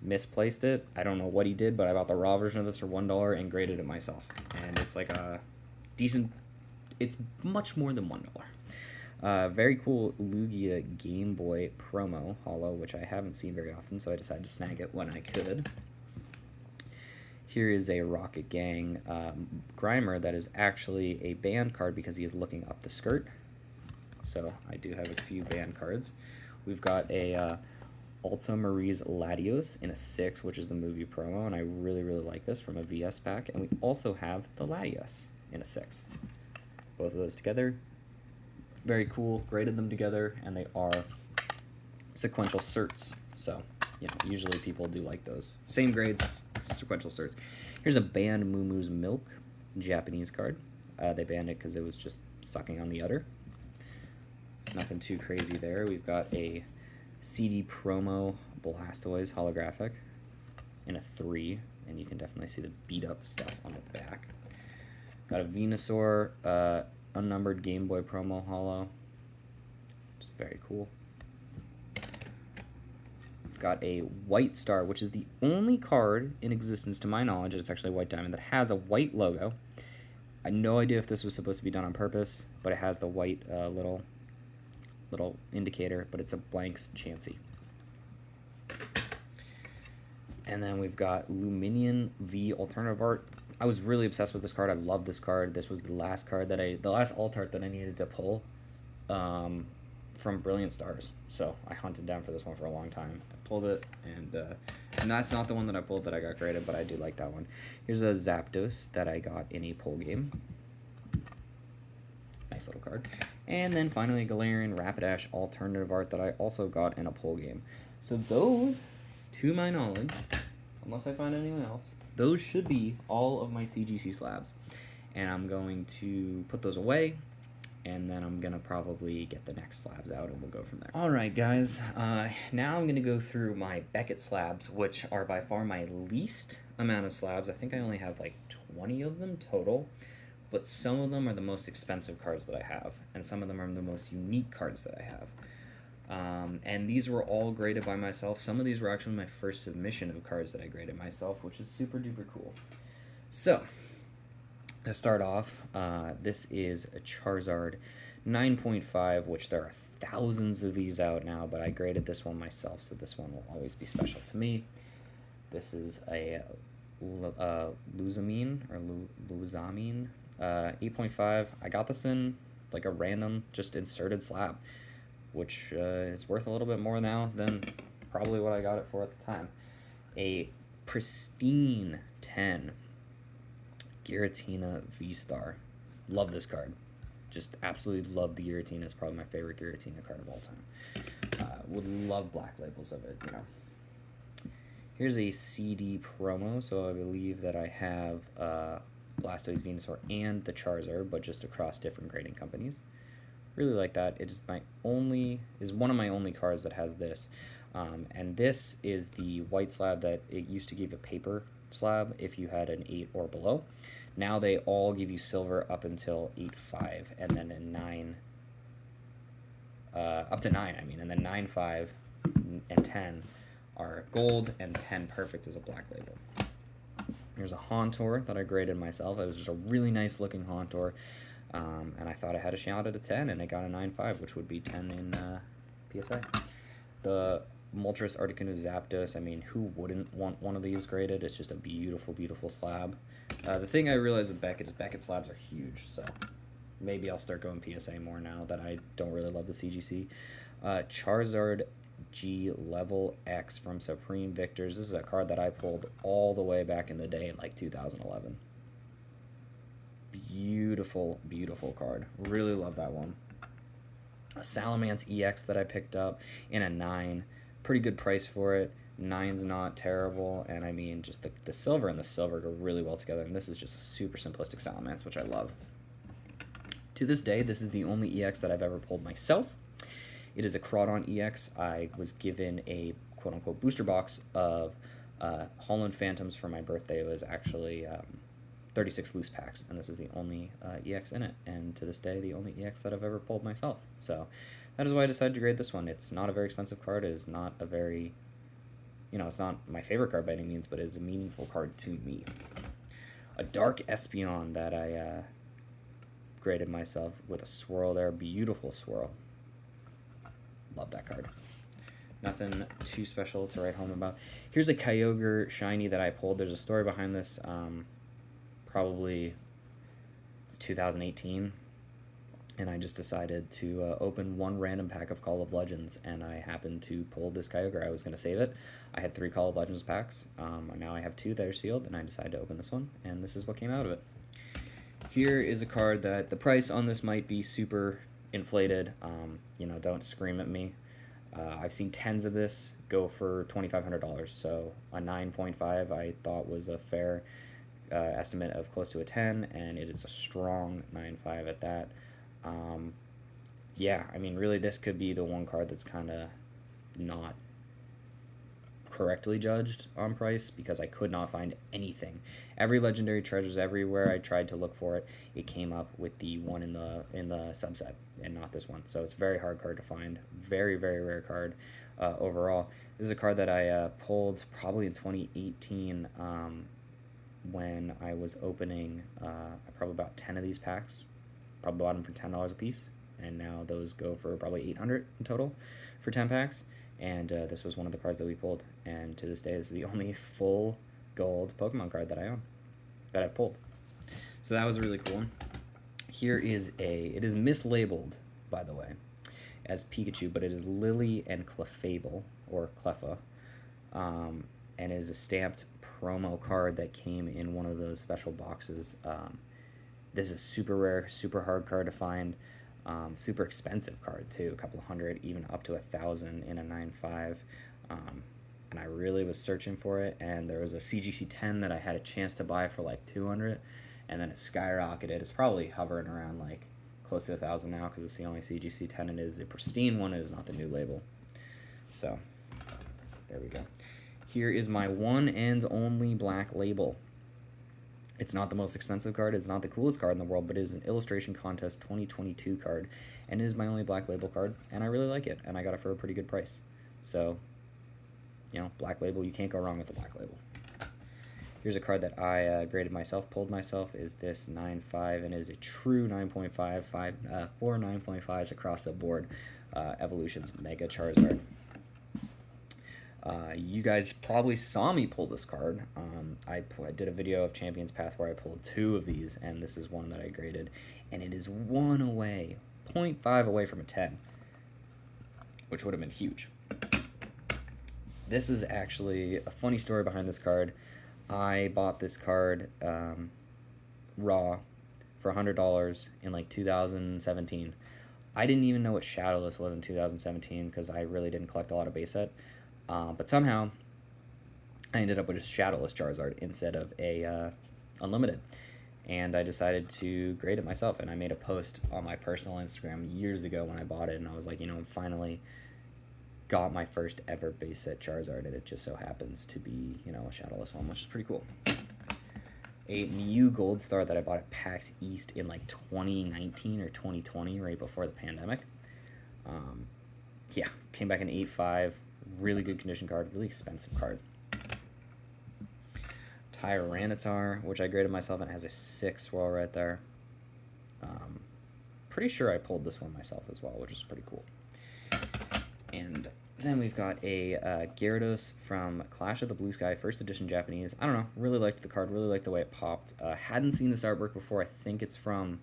misplaced it. I don't know what he did, but I bought the raw version of this for $1 and graded it myself. And it's like a decent, it's much more than $1. Very cool Lugia Game Boy promo holo, which I haven't seen very often, so I decided to snag it when I could. Here is a Rocket Gang Grimer that is actually a banned card because he is looking up the skirt. So I do have a few banned cards. We've got a Ultramarines Latios in a 6, which is the movie promo, and I really, really like this from a VS pack. And we also have the Latios in a 6. Both of those together. Very cool. Graded them together, and they are sequential certs. So, you know, usually people do like those. Same grades, sequential certs. Here's a banned Moo Milk Japanese card. They banned it because it was just sucking on the udder. Nothing too crazy there. We've got a CD Promo Blastoise holographic in a 3, and you can definitely see the beat up stuff on the back. Got a Venusaur unnumbered Game Boy promo holo. It's very cool. Got a White Star, which is the only card in existence, to my knowledge, it's actually a white diamond, that has a white logo. I have no idea if this was supposed to be done on purpose, but it has the white little indicator, but it's a Blanks Chansey. And then we've got Luminion V Alternative Art. I was really obsessed with this card. I love this card. This was the last card that the last alt art that I needed to pull from Brilliant Stars. So I hunted down for this one for a long time. I pulled it, and that's not the one that I pulled that I got graded, but I do like that one. Here's a Zapdos that I got in a pull game. Nice little card. And then finally a Galarian Rapidash Alternative Art that I also got in a pull game. So those, to my knowledge, unless I find anyone else, those should be all of my CGC slabs. And I'm going to put those away, and then I'm going to probably get the next slabs out, and we'll go from there. Alright guys, now I'm going to go through my Beckett slabs, which are by far my least amount of slabs. I think I only have like 20 of them total, but some of them are the most expensive cards that I have, and some of them are the most unique cards that I have. And these were all graded by myself. Some of these were actually my first submission of cards that I graded myself, which is super duper cool. So, to start off, this is a Charizard 9.5, which there are thousands of these out now, but I graded this one myself, so this one will always be special to me. This is a Luzamine, or Luzamine, 8.5. I got this in like a random, just inserted slab, which is worth a little bit more now than probably what I got it for at the time. A pristine 10 Giratina V-Star. Love this card. Just absolutely love the Giratina. It's probably my favorite Giratina card of all time. Would love black labels of it, you know. Here's a CD promo, so I believe that I have Blastoise, Venusaur, and the Charizard, but just across different grading companies. Really like that. It is one of my only cards that has this, and this is the white slab that it used to give a paper slab if you had an 8 or below. Now they all give you silver up until 8.5, and then a 9, up to 9, I mean, and then 9.5 and 10 are gold, and 10 perfect is a black label. Here's a Hauntor that I graded myself. It was just a really nice looking Hauntor. And I thought I had a shot at a 10, and I got a 9.5, which would be 10 in PSA. The Moltres Articuno Zapdos. I mean, who wouldn't want one of these graded? It's just a beautiful, beautiful slab. The thing I realized with Beckett is Beckett slabs are huge, so maybe I'll start going PSA more now that I don't really love the CGC. Charizard G Level X from Supreme Victors. This is a card that I pulled all the way back in the day in like 2011. Beautiful, beautiful card. Really love that one. A Salamence EX that I picked up in a 9. Pretty good price for it. 9's not terrible, and I mean, just the silver and the silver go really well together, and this is just a super simplistic Salamence, which I love. To this day, this is the only EX that I've ever pulled myself. It is a Crawdon EX. I was given a quote-unquote booster box of Holland Phantoms for my birthday. It was actually 36 loose packs, and this is the only EX in it, and to this day, the only EX that I've ever pulled myself. So that is why I decided to grade this one. It's not a very expensive card. It is not a very, it's not my favorite card by any means, but it is a meaningful card to me. A Dark Espeon that I graded myself with a swirl there. Beautiful swirl. Love that card. Nothing too special to write home about. Here's a Kyogre shiny that I pulled. There's a story behind this. Probably it's 2018, and I just decided to open one random pack of Call of Legends, and I happened to pull this Kyogre. I was going to save it. I had 3 Call of Legends packs. Now I have 2 that are sealed, and I decided to open this one, and this is what came out of it. Here is a card that the price on this might be super inflated. Don't scream at me. I've seen 10s of this go for $2,500, so a 9.5 I thought was a fair estimate of close to a 10, and it is a strong 9.5 at that. Yeah, I mean, really, this could be the one card that's kind of not correctly judged on price, because I could not find anything. Every legendary treasures, everywhere I tried to look for it, it came up with the one in the subset and not this one. So it's a very hard card to find. Very, very rare card overall. This is a card that I pulled probably in 2018 when I was opening probably about 10 of these packs. Probably bought them for $10 a piece, and now those go for probably $800 in total for 10 packs. And this was one of the cards that we pulled, and to this day this is the only full gold Pokemon card that I own, that I've pulled. So that was really cool. Here is it is mislabeled, by the way, as Pikachu, but it is Lily and Clefable, or Cleffa, and it is a stamped promo card that came in one of those special boxes. This is a super rare, super hard card to find. Super expensive card too, a couple hundred, even up to 1,000 in a 9.5. And I really was searching for it, and there was a CGC 10 that I had a chance to buy for like 200, and then it skyrocketed. It's probably hovering around like close to 1,000 now, because it's the only CGC 10 it is. The pristine one is not the new label. So there we go. Here is my one and only black label. It's not the most expensive card, it's not the coolest card in the world, but it is an Illustration Contest 2022 card, and it is my only black label card, and I really like it, and I got it for a pretty good price. So, black label, you can't go wrong with the black label. Here's a card that I graded myself, pulled myself, is this 9.5, and it is a true 9.5, 4 9.5s across the board. Evolutions Mega Charizard. You guys probably saw me pull this card. I did a video of Champions Path where I pulled 2 of these, and this is one that I graded, and it is 1 away, 0.5 away from a 10, which would have been huge. This is actually a funny story behind this card. I bought this card raw for $100 in like 2017. I didn't even know what Shadowless was in 2017 because I really didn't collect a lot of base set. But somehow, I ended up with a Shadowless Charizard instead of a Unlimited. And I decided to grade it myself, and I made a post on my personal Instagram years ago when I bought it, and I was like, finally got my first ever base set Charizard, and it just so happens to be, a Shadowless one, which is pretty cool. A new Gold Star that I bought at PAX East in like 2019 or 2020, right before the pandemic. Yeah, came back in 8.5. Really good condition card, really expensive card. Tyranitar, which I graded myself, and it has a 6 swirl right there. Pretty sure I pulled this one myself as well, which is pretty cool. And Then we've got a Gyarados from Clash of the Blue Sky, first edition Japanese. I don't know, really liked the card, really liked the way it popped. Hadn't seen this artwork before. I think it's from,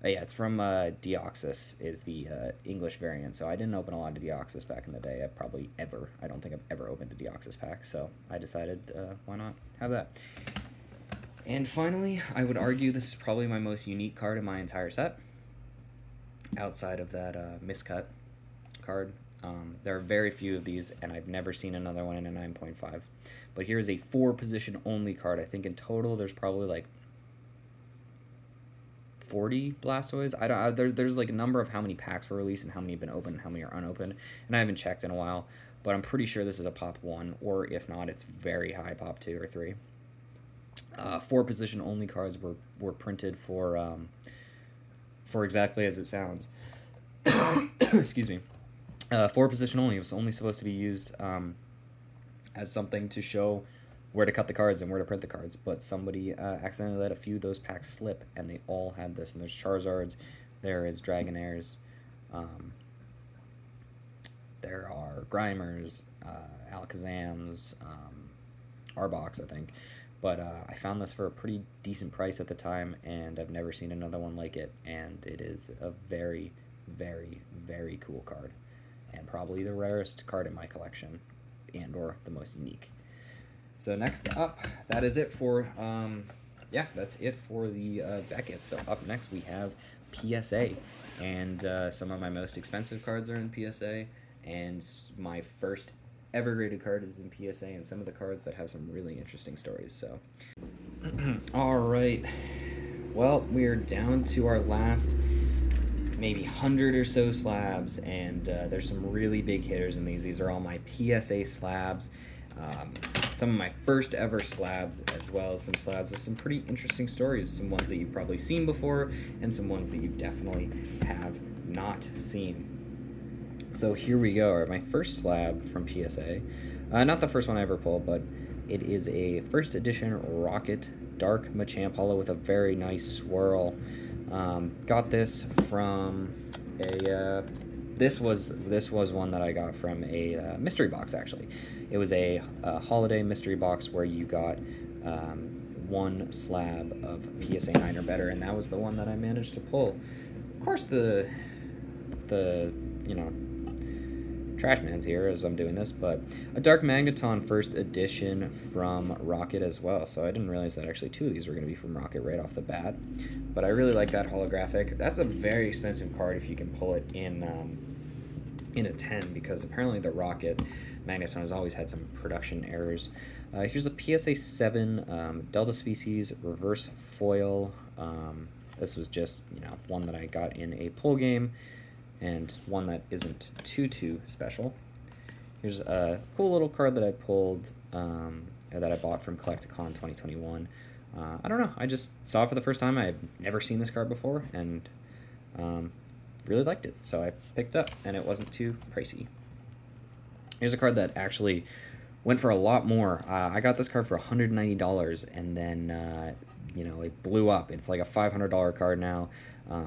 yeah, it's from Deoxys is the English variant. So I didn't open a lot of Deoxys back in the day. I don't think I've ever opened a Deoxys pack. So I decided, why not have that? And finally, I would argue this is probably my most unique card in my entire set, outside of that miscut card. There are very few of these, and I've never seen another one in a 9.5. But here is a 4-position only card. I think in total there's probably like 40 Blastoise. There's like a number of how many packs were released and how many have been opened and how many are unopened, and I haven't checked in a while. But I'm pretty sure this is a pop 1, or if not, it's very high pop 2 or 3. 4-position only cards were printed for exactly as it sounds. Excuse me. 4-position only. It was only supposed to be used as something to show where to cut the cards and where to print the cards, but somebody accidentally let a few of those packs slip, and they all had this. And there's Charizards, there is Dragonairs, there are Grimers, Alakazams, Arbok, I think. But I found this for a pretty decent price at the time, and I've never seen another one like it, and it is a very, very, very cool card, and probably the rarest card in my collection, and or the most unique. So next up, that is it for, yeah, that's it for the Beckett. So up next we have PSA, and some of my most expensive cards are in PSA, and my first ever graded card is in PSA, and some of the cards that have some really interesting stories. So, all right, well, we're down to our last maybe 100 or so slabs, and there's some really big hitters in these. These are all my PSA slabs, some of my first ever slabs, as well as some slabs with some pretty interesting stories, some ones that you've probably seen before and some ones that you definitely have not seen. So here we go. All right, my first slab from PSA, not the first one I ever pulled, but it is a first edition Rocket Dark Machamp Holo with a very nice swirl. Got this from a this was one that I got from a mystery box. Actually, it was a holiday mystery box where you got one slab of PSA 9 or better, and that was the one that I managed to pull. Of course, the you know, trash man's here as I'm doing this, but a Dark Magneton first edition from Rocket as well. So I didn't realize that actually 2 of these were going to be from Rocket right off the bat, but I really like that holographic. That's a very expensive card if you can pull it in a 10, because apparently the Rocket Magneton has always had some production errors. Here's a PSA 7 Delta Species reverse foil. This was just, you know, one that I got in a pull game, and one that isn't too special. Here's a cool little card that I pulled, that I bought from Collecticon 2021. I don't know, I just saw it for the first time. I've never seen this card before, and really liked it, so I picked it up, and it wasn't too pricey. Here's a card that actually went for a lot more. I got this card for $190, and then you know, it blew up. It's like a $500 card now.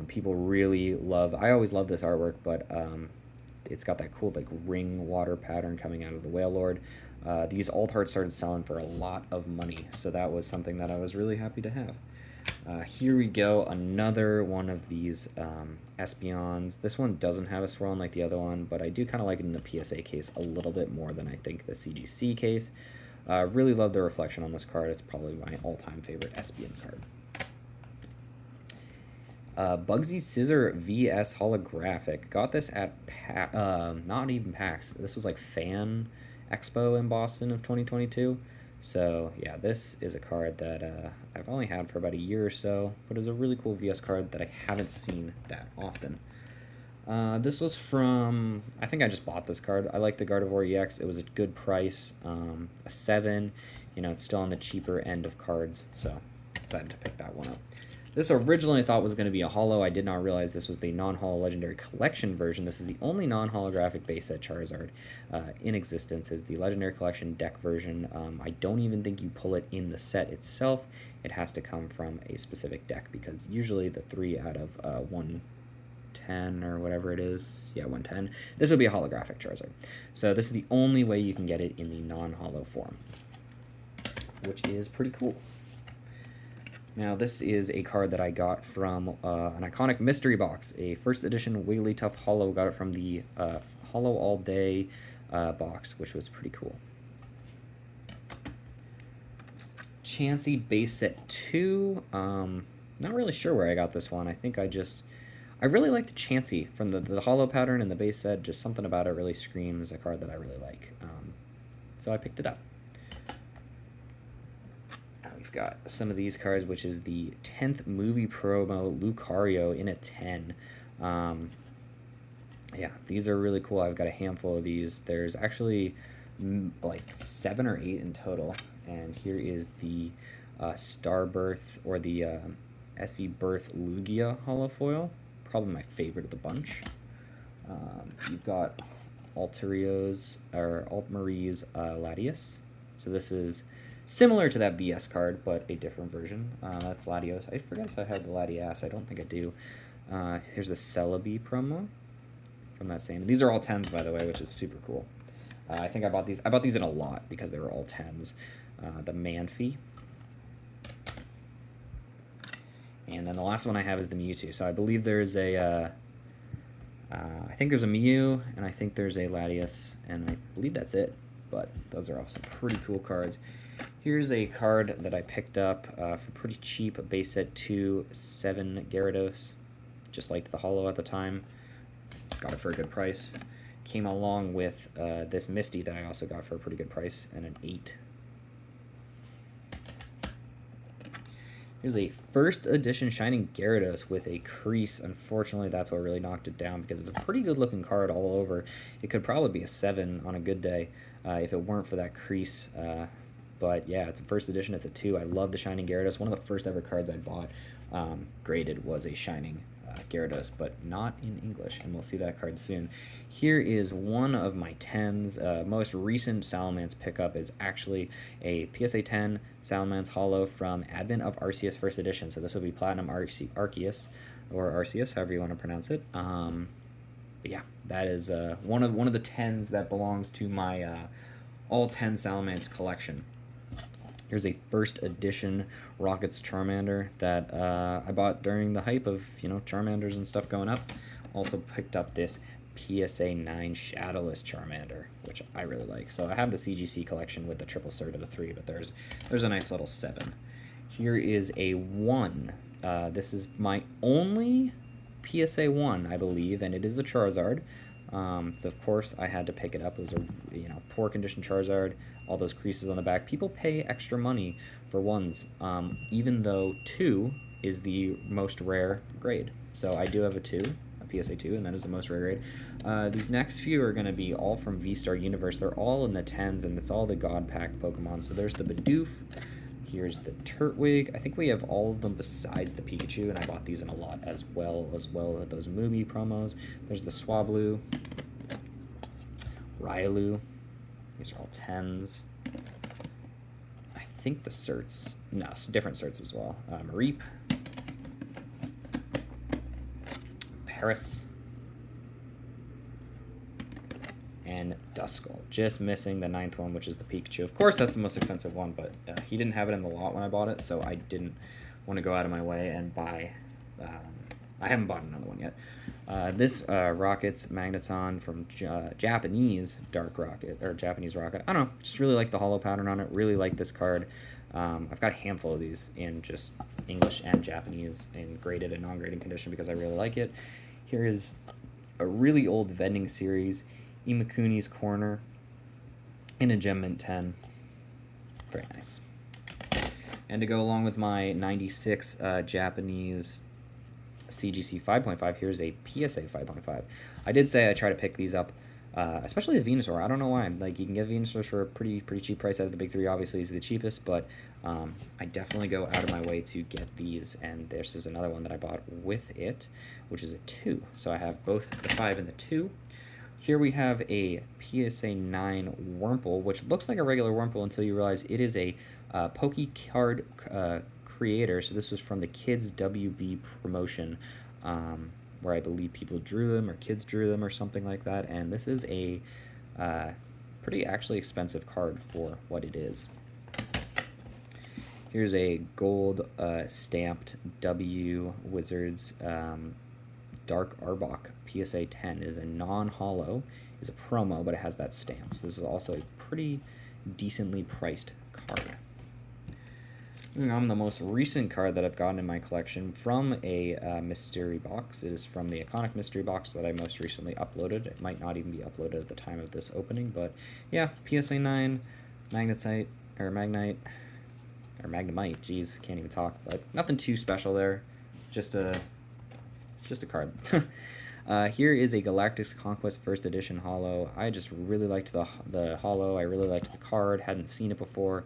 People really love. I always love this artwork, but it's got that cool like ring water pattern coming out of the Whale Lord. These alt arts started selling for a lot of money, so that was something that I was really happy to have. Here we go, another one of these Espeons. This one doesn't have a swirl like the other one, but I do kind of like it in the PSA case a little bit more than I think the CGC case. Really love the reflection on this card. It's probably my all-time favorite Espeon card. Bugsy Scissor VS Holographic. Got this at not even PAX. This was like Fan Expo in Boston of 2022. So yeah, this is a card that I've only had for about a year or so, but it's a really cool VS card that I haven't seen that often. This was from, I think I just bought this card. I like the Gardevoir EX. It was a good price, a 7. You know, it's still on the cheaper end of cards, so I decided to pick that one up. This originally I thought was going to be a holo. I did not realize this was the non-holo Legendary Collection version. This is the only non-holographic base set Charizard in existence. It's the Legendary Collection deck version. I don't even think you pull it in the set itself. It has to come from a specific deck, because usually the 3 out of 1 110 or whatever it is. Yeah, 110. This would be a holographic Charizard. So this is the only way you can get it in the non-holo form, which is pretty cool. Now, this is a card that I got from an iconic mystery box, a first edition Wigglytuff Holo. Got it from the Holo All Day box, which was pretty cool. Chansey base set 2. Not really sure where I got this one. I think I really like the Chansey from the holo pattern and the base set. Just something about it really screams a card that I really like. So I picked it up. Now we've got some of these cards, which is the 10th movie promo Lucario in a 10. Yeah, these are really cool. I've got a handful of these. There's actually like 7 or 8 in total. And here is the Starbirth, or the SV Birth Lugia holofoil. Probably my favorite of the bunch. You've got Altario's, or Altmarie's Latios. So this is similar to that VS card, but a different version. That's Latios. I forgot if I had the Latias. I don't think I do. Here's the Celebi promo from that same. These are all 10s, by the way, which is super cool. I think I bought these in a lot because they were all 10s. The Manphy. And then the last one I have is the Mewtwo. So I believe there's a, I think there's a Mew, and I think there's a Latios, and I believe that's it. But those are all some pretty cool cards. Here's a card that I picked up for pretty cheap, a base set 2, 7 Gyarados. Just liked the holo at the time. Got it for a good price. Came along with this Misty that I also got for a pretty good price, and an 8. Here's a first edition Shining Gyarados with a crease. Unfortunately, that's what really knocked it down, because it's a pretty good looking card all over. It could probably be a 7 on a good day if it weren't for that crease. But yeah, it's a first edition. It's a 2. I love the Shining Gyarados. One of the first ever cards I bought graded was a Shining Gyarados, but not in English, and we'll see that card soon. Here is one of my 10s. Most recent Salamence pickup is actually a PSA 10 Salamence Holo from Advent of Arceus First Edition. So this would be Platinum Arceus, or Arceus, however you want to pronounce it. But yeah, that is one of the 10s that belongs to my all 10 Salamence collection. Here's a first edition Rockets Charmander that I bought during the hype of, Charmanders and stuff going up. Also picked up this PSA 9 Shadowless Charmander, which I really like. So I have the CGC collection with the triple cert of the 3, but there's a nice little 7. Here is a 1. This is my only PSA 1, I believe, and it is a Charizard. So of course I had to pick it up. It was a poor condition Charizard, all those creases on the back. People pay extra money for 1s, even though 2 is the most rare grade. So I do have a 2, a PSA 2, and that is the most rare grade. These next few are going to be all from V-Star Universe. They're all in the 10s, and it's all the God Pack Pokemon. So there's the Bidoof. Here's the Turtwig. I think we have all of them besides the Pikachu, and I bought these in a lot as well with those movie promos. There's the Swablu, Railu. These are all 10s. I think the certs, no, different certs as well. Mareep, Paris, and Duskull. Just missing the 9th one, which is the Pikachu. Of course, that's the most expensive one, but he didn't have it in the lot when I bought it, so I didn't want to go out of my way and buy. I haven't bought another one yet. This Rocket's Magneton from Japanese Dark Rocket, or Japanese Rocket. I don't know, just really like the holo pattern on it. Really like this card. I've got a handful of these in just English and Japanese in graded and non-graded condition because I really like it. Here is a really old vending series, Imakuni's Corner, in a Gem Mint 10. Very nice. And to go along with my 96 Japanese CGC 5.5, here's a PSA 5.5. I did say I try to pick these up, especially the Venusaur. I don't know why. Like, you can get Venusaurs for a pretty cheap price out of the big 3. Obviously, he's the cheapest, but I definitely go out of my way to get these. And this is another one that I bought with it, which is a 2. So I have both the 5 and the 2. Here we have a PSA 9 Wurmple, which looks like a regular Wurmple until you realize it is a Pokécard creator. So this was from the Kids WB promotion. where I believe people drew them or kids drew them or something like that. And this is a pretty actually expensive card for what it is. Here's a gold stamped W Wizards Dark Arbok PSA 10. It is a non-holo. It's a promo, but it has that stamp. So this is also a pretty decently priced card. Moving on, the most recent card that I've gotten in my collection from a mystery box. It is from the Iconic mystery box that I most recently uploaded. It might not even be uploaded at the time of this opening, but yeah, PSA 9, Magnetite, or Magnite, or Magnemite, geez, can't even talk, but nothing too special there, just a card. Here is a Galactic Conquest First Edition holo. I just really liked the holo. I really liked the card. Hadn't seen it before.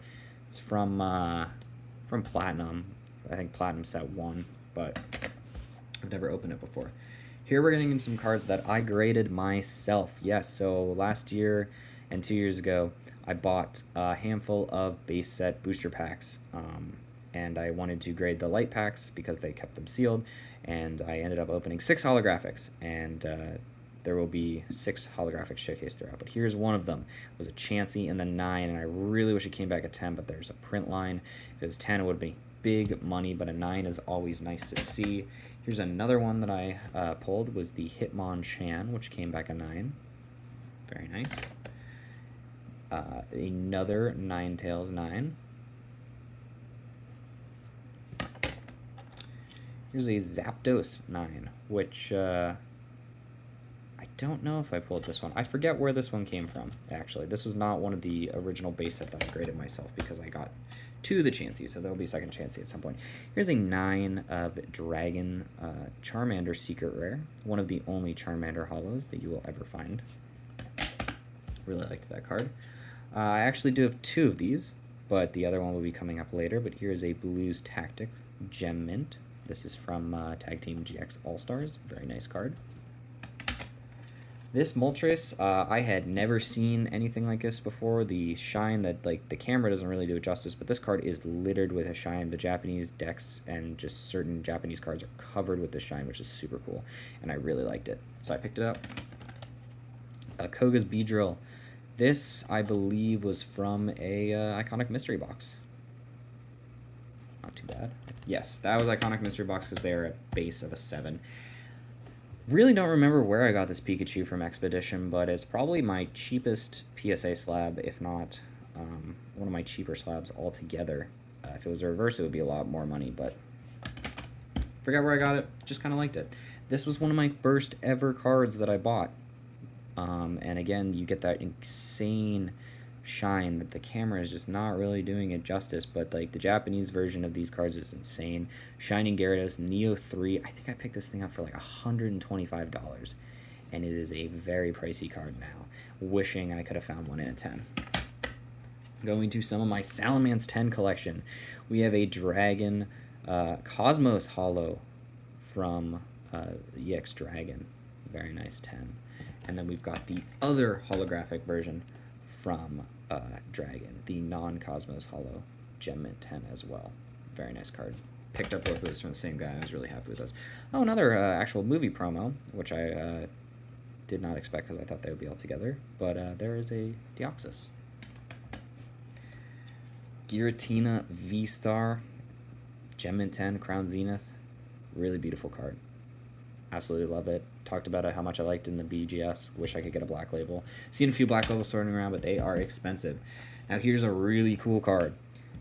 It's from Platinum. I think Platinum set 1, but I've never opened it before. Here we're getting some cards that I graded myself. Yes, so last year and 2 years ago, I bought a handful of base set booster packs, and I wanted to grade the light packs because they kept them sealed, and I ended up opening 6 holographics, and there will be 6 holographics showcased throughout, but here's one of them. It was a Chansey in the 9, and I really wish it came back at 10, but there's a print line. If it was 10, it would be big money, but a 9 is always nice to see. Here's another one that I pulled, was the Hitmonchan, which came back a 9. Very nice. Another Ninetales 9. Here's a Zapdos 9, which I don't know if I pulled this one. I forget where this one came from, actually. This was not one of the original base set that I graded myself because I got 2 of the Chansey, so there'll be a second Chansey at some point. Here's a 9 of Dragon Charmander Secret Rare, one of the only Charmander holos that you will ever find. Really liked that card. I actually do have 2 of these, but the other one will be coming up later. But here's a Blues Tactics Gem Mint. This is from Tag Team GX All-Stars. Very nice card. This Moltres, I had never seen anything like this before. The shine that, like, the camera doesn't really do it justice, but this card is littered with a shine. The Japanese decks and just certain Japanese cards are covered with the shine, which is super cool, and I really liked it. So I picked it up. Koga's Beedrill. This, I believe, was from a Iconic Mystery Box. Not too bad. Yes, that was Iconic Mystery Box because they are a base of a 7. Really don't remember where I got this Pikachu from Expedition, but it's probably my cheapest PSA slab, if not one of my cheaper slabs altogether. If it was a reverse, it would be a lot more money, but forgot where I got it. Just kind of liked it. This was one of my first ever cards that I bought. And again, you get that insane shine that the camera is just not really doing it justice, but like the Japanese version of these cards is insane. Shining Gyarados Neo 3, I think I picked this thing up for like $125, and it is a very pricey card now. Wishing I could have found one in a 10. Going to some of my Salamence 10 collection, we have a Dragon Cosmos holo from EX Dragon. Very nice 10. And then we've got the other holographic version from Dragon, the non-Cosmos holo Gem Mint 10 as well. Very nice card. Picked up both of those from the same guy. I was really happy with those. Oh, another actual movie promo, which I did not expect because I thought they would be all together. But there is a Deoxys. Giratina V-Star, Gem Mint 10, Crown Zenith. Really beautiful card. Absolutely love it. Talked about it, how much I liked in the BGS. Wish I could get a black label. Seen a few black labels sorting around, but they are expensive. Now here's a really cool card.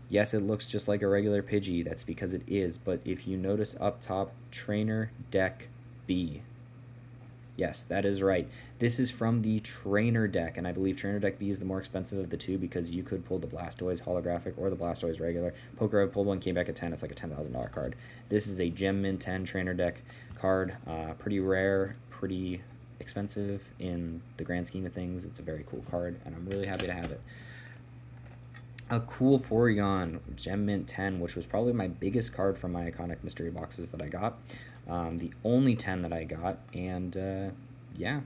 Yes, it looks just like a regular Pidgey. That's because it is. But if you notice up top, Trainer Deck B. Yes, that is right. This is from the Trainer Deck, and I believe Trainer Deck B is the more expensive of the two because you could pull the Blastoise holographic or the Blastoise regular. Poker pulled one, came back at 10. It's like a $10,000 card. This is a Gem Mint 10 Trainer Deck card. Pretty rare, pretty expensive in the grand scheme of things. It's a very cool card, and I'm really happy to have it. A cool Porygon Gem Mint 10, which was probably my biggest card from my Iconic Mystery Boxes that I got. The only 10 that I got, and yeah,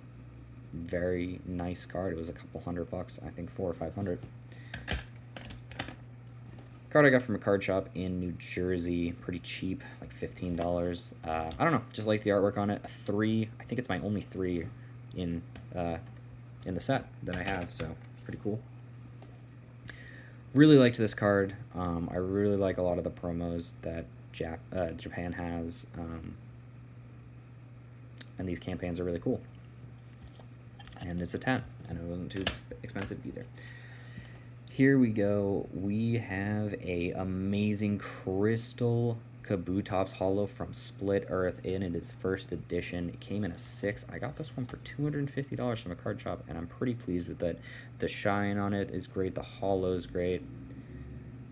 very nice card. It was a couple $100, I think $400 or $500. Card I got from a card shop in New Jersey, pretty cheap, like $15. I don't know, just like the artwork on it. A 3, I think it's my only 3 in the set that I have, so pretty cool. Really liked this card. I really like a lot of the promos that Japan has, and these campaigns are really cool. And it's a 10, and it wasn't too expensive either. Here we go. We have a amazing Crystal Kabutops Holo from Split Earth, and it is first edition. It came in a 6. I got this one for $250 from a card shop, and I'm pretty pleased with it. The shine on it is great. The holo is great.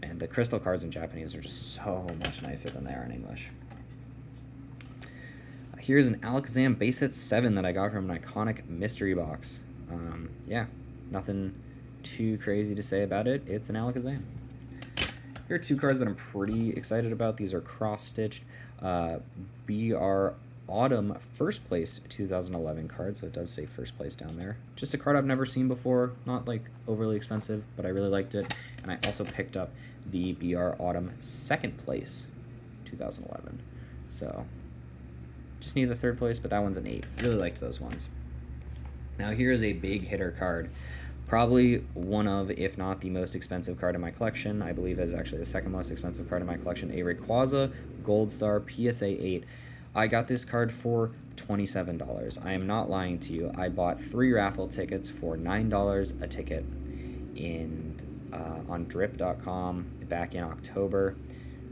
And the crystal cards in Japanese are just so much nicer than they are in English. Here's an Alakazam base hit 7 that I got from an iconic mystery box. Yeah, nothing too crazy to say about it. It's an Alakazam. Here are 2 cards that I'm pretty excited about. These are cross-stitched BR Autumn First Place 2011 card, so it does say First Place down there. Just a card I've never seen before, not like overly expensive, but I really liked it. And I also picked up the BR Autumn Second Place 2011. So just need the 3rd place, but that one's an 8. Really liked those ones. Now here's a big hitter card. Probably one of, if not the most expensive card in my collection. I believe it is actually the 2nd most expensive card in my collection. A Rayquaza Gold Star PSA 8. I got this card for $27. I am not lying to you. I bought 3 raffle tickets for $9 a ticket on drip.com back in October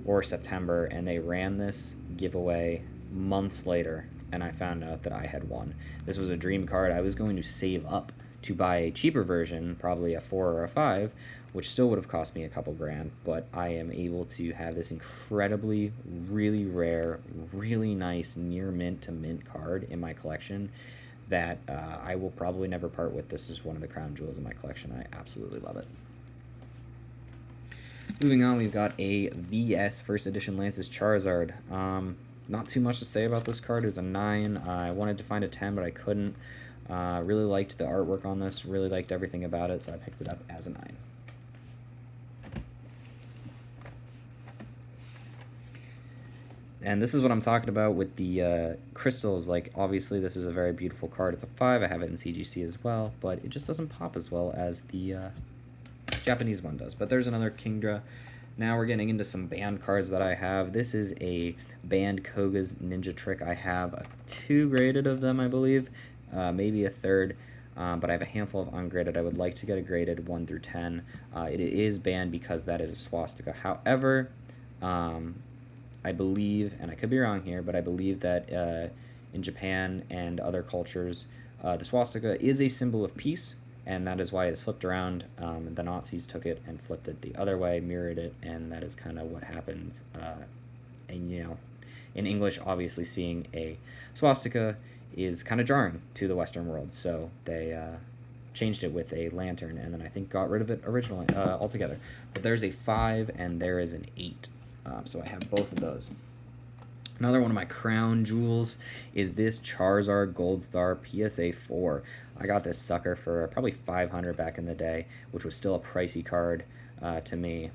or September, and they ran this giveaway months later, and I found out that I had won. This was a dream card. I was going to save up to buy a cheaper version, probably a 4 or a 5, which still would have cost me a couple grand, but I am able to have this incredibly, really rare, really nice near mint to mint card in my collection that I will probably never part with. This is one of the crown jewels in my collection. I absolutely love it. Moving on, we've got a VS First Edition Lance's Charizard. Not too much to say about this card. It was a 9. I wanted to find a 10, but I couldn't. Really liked the artwork on this, really liked everything about it, so I picked it up as a 9. And this is what I'm talking about with the crystals. Like, obviously this is a very beautiful card. It's a 5. I have it in CGC as well, but it just doesn't pop as well as the Japanese one does. But there's another Kingdra. Now we're getting into some banned cards that I have. This is a banned Koga's Ninja Trick. I have 2 graded of them, I believe. Maybe a 3rd, but I have a handful of ungraded. I would like to get a graded 1 through 10. It is banned because that is a swastika. However, I believe, and I could be wrong here, but I believe that in Japan and other cultures, the swastika is a symbol of peace, and that is why it is flipped around. The Nazis took it and flipped it the other way, mirrored it, and that is kind of what happened. And, you know, in English, obviously seeing a swastika is kind of jarring to the Western world, so they changed it with a lantern, and then I think got rid of it originally altogether. But there's a 5 and there is an 8, so I have both of those. Another one of my crown jewels is this Charizard Gold Star PSA 4. I got this sucker for probably $500 back in the day, which was still a pricey card to me.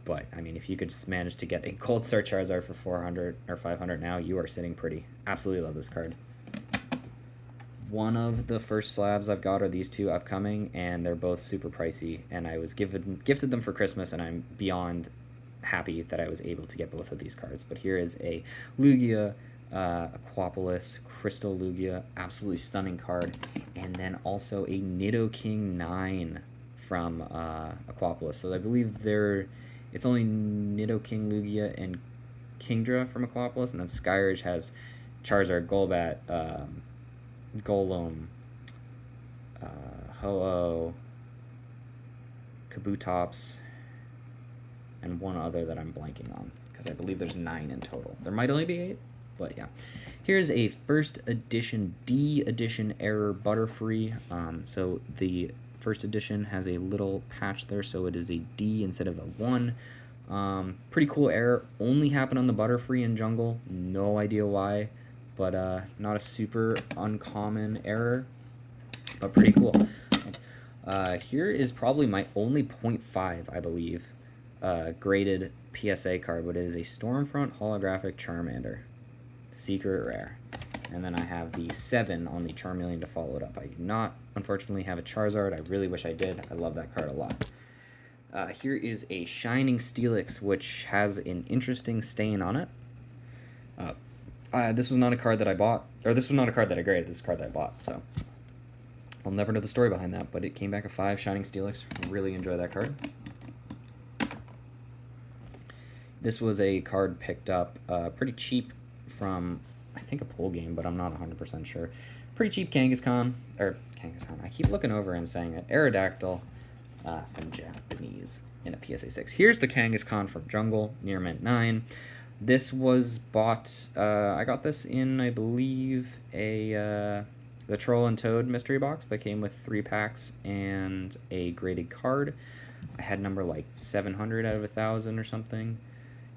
But, I mean, if you could manage to get a Gold Star Charizard for $400 or $500 now, you are sitting pretty. Absolutely love this card. One of the first slabs I've got are these 2 upcoming, and they're both super pricey. And I was gifted them for Christmas, and I'm beyond happy that I was able to get both of these cards. But here is a Lugia Aquapolis Crystal Lugia, absolutely stunning card. And then also a Nidoking 9 from Aquapolis. So I believe it's only Nidoking, Lugia, and Kingdra from Aquapolis, and then Skyridge has Charizard, Golbat, Golem, Ho-Oh, Kabutops, and one other that I'm blanking on, because I believe there's 9 in total. There might only be 8, but yeah. Here's a first edition D edition error Butterfree. So the first edition has a little patch there, so it is a D instead of a 1. Pretty cool error. Only happened on the Butterfree in Jungle. No idea why, but not a super uncommon error, but pretty cool. Here is probably my only .5, I believe, graded PSA card, but it is a Stormfront holographic Charmander, secret rare. And then I have the 7 on the Charmeleon to follow it up. I do not, unfortunately, have a Charizard. I really wish I did. I love that card a lot. Here is a Shining Steelix, which has an interesting stain on it. This was not a card that I bought, or this was not a card that I graded. This is a card that I bought, so I'll never know the story behind that, but it came back a 5, Shining Steelix. Really enjoy that card. This was a card picked up pretty cheap from, I think, a pool game, but I'm not 100% sure. Pretty cheap Kangaskhan, or Kangaskhan. I keep looking over and saying that. Aerodactyl from Japanese in a PSA 6. Here's the Kangaskhan from Jungle, near Mint 9. This was bought, I got this in, I believe, the Troll and Toad mystery box that came with 3 packs and a graded card. I had number like 700 out of 1,000 or something.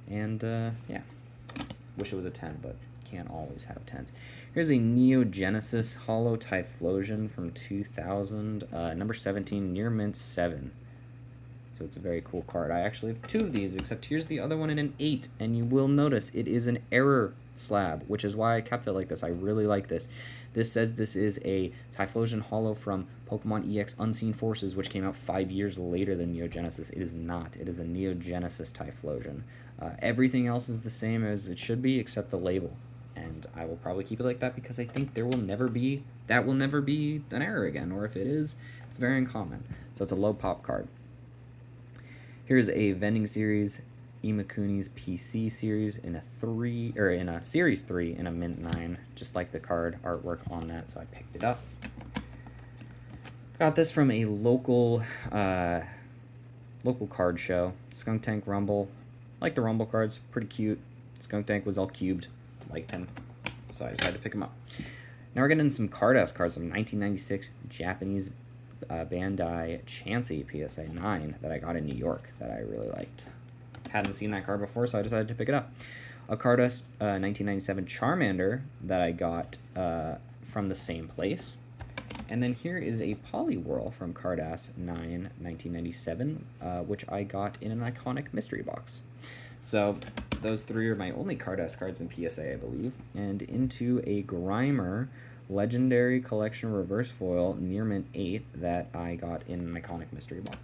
And, yeah. Wish it was a 10, but can't always have 10s. Here's a Neo Genesis Holo Typhlosion from 2000, number 17, near Mint 7. So it's a very cool card. I actually have 2 of these, except here's the other one in an 8, and you will notice it is an error slab, which is why I kept it like this. I really like this. This says this is a Typhlosion Holo from Pokemon EX Unseen Forces, which came out 5 years later than Neo Genesis. It is not. It is a Neo Genesis Typhlosion. Everything else is the same as it should be, except the label. And I will probably keep it like that because I think that will never be an error again, or if it is, it's very uncommon. So it's a low pop card. Here's a vending series, Imakuni's PC series in a series 3 in a Mint 9, just like the card artwork on that, so I picked it up. Got this from a local card show. Skunk Tank Rumble. Like the Rumble cards, pretty cute. Skunk Tank was all cubed. Liked him, so I decided to pick him up. Now we're getting into some card-ass cards. Some 1996 Japanese Bandai Chansey PSA 9 that I got in New York that I really liked. Hadn't seen that card before, so I decided to pick it up. A Cardus 1997 Charmander that I got from the same place. And then here is a Poliwhirl from Cardass 9 1997, which I got in an iconic mystery box. So those 3 are my only Cardass cards in PSA, I believe. And into a Grimer Legendary Collection Reverse Foil near Mint 8 that I got in an iconic mystery box.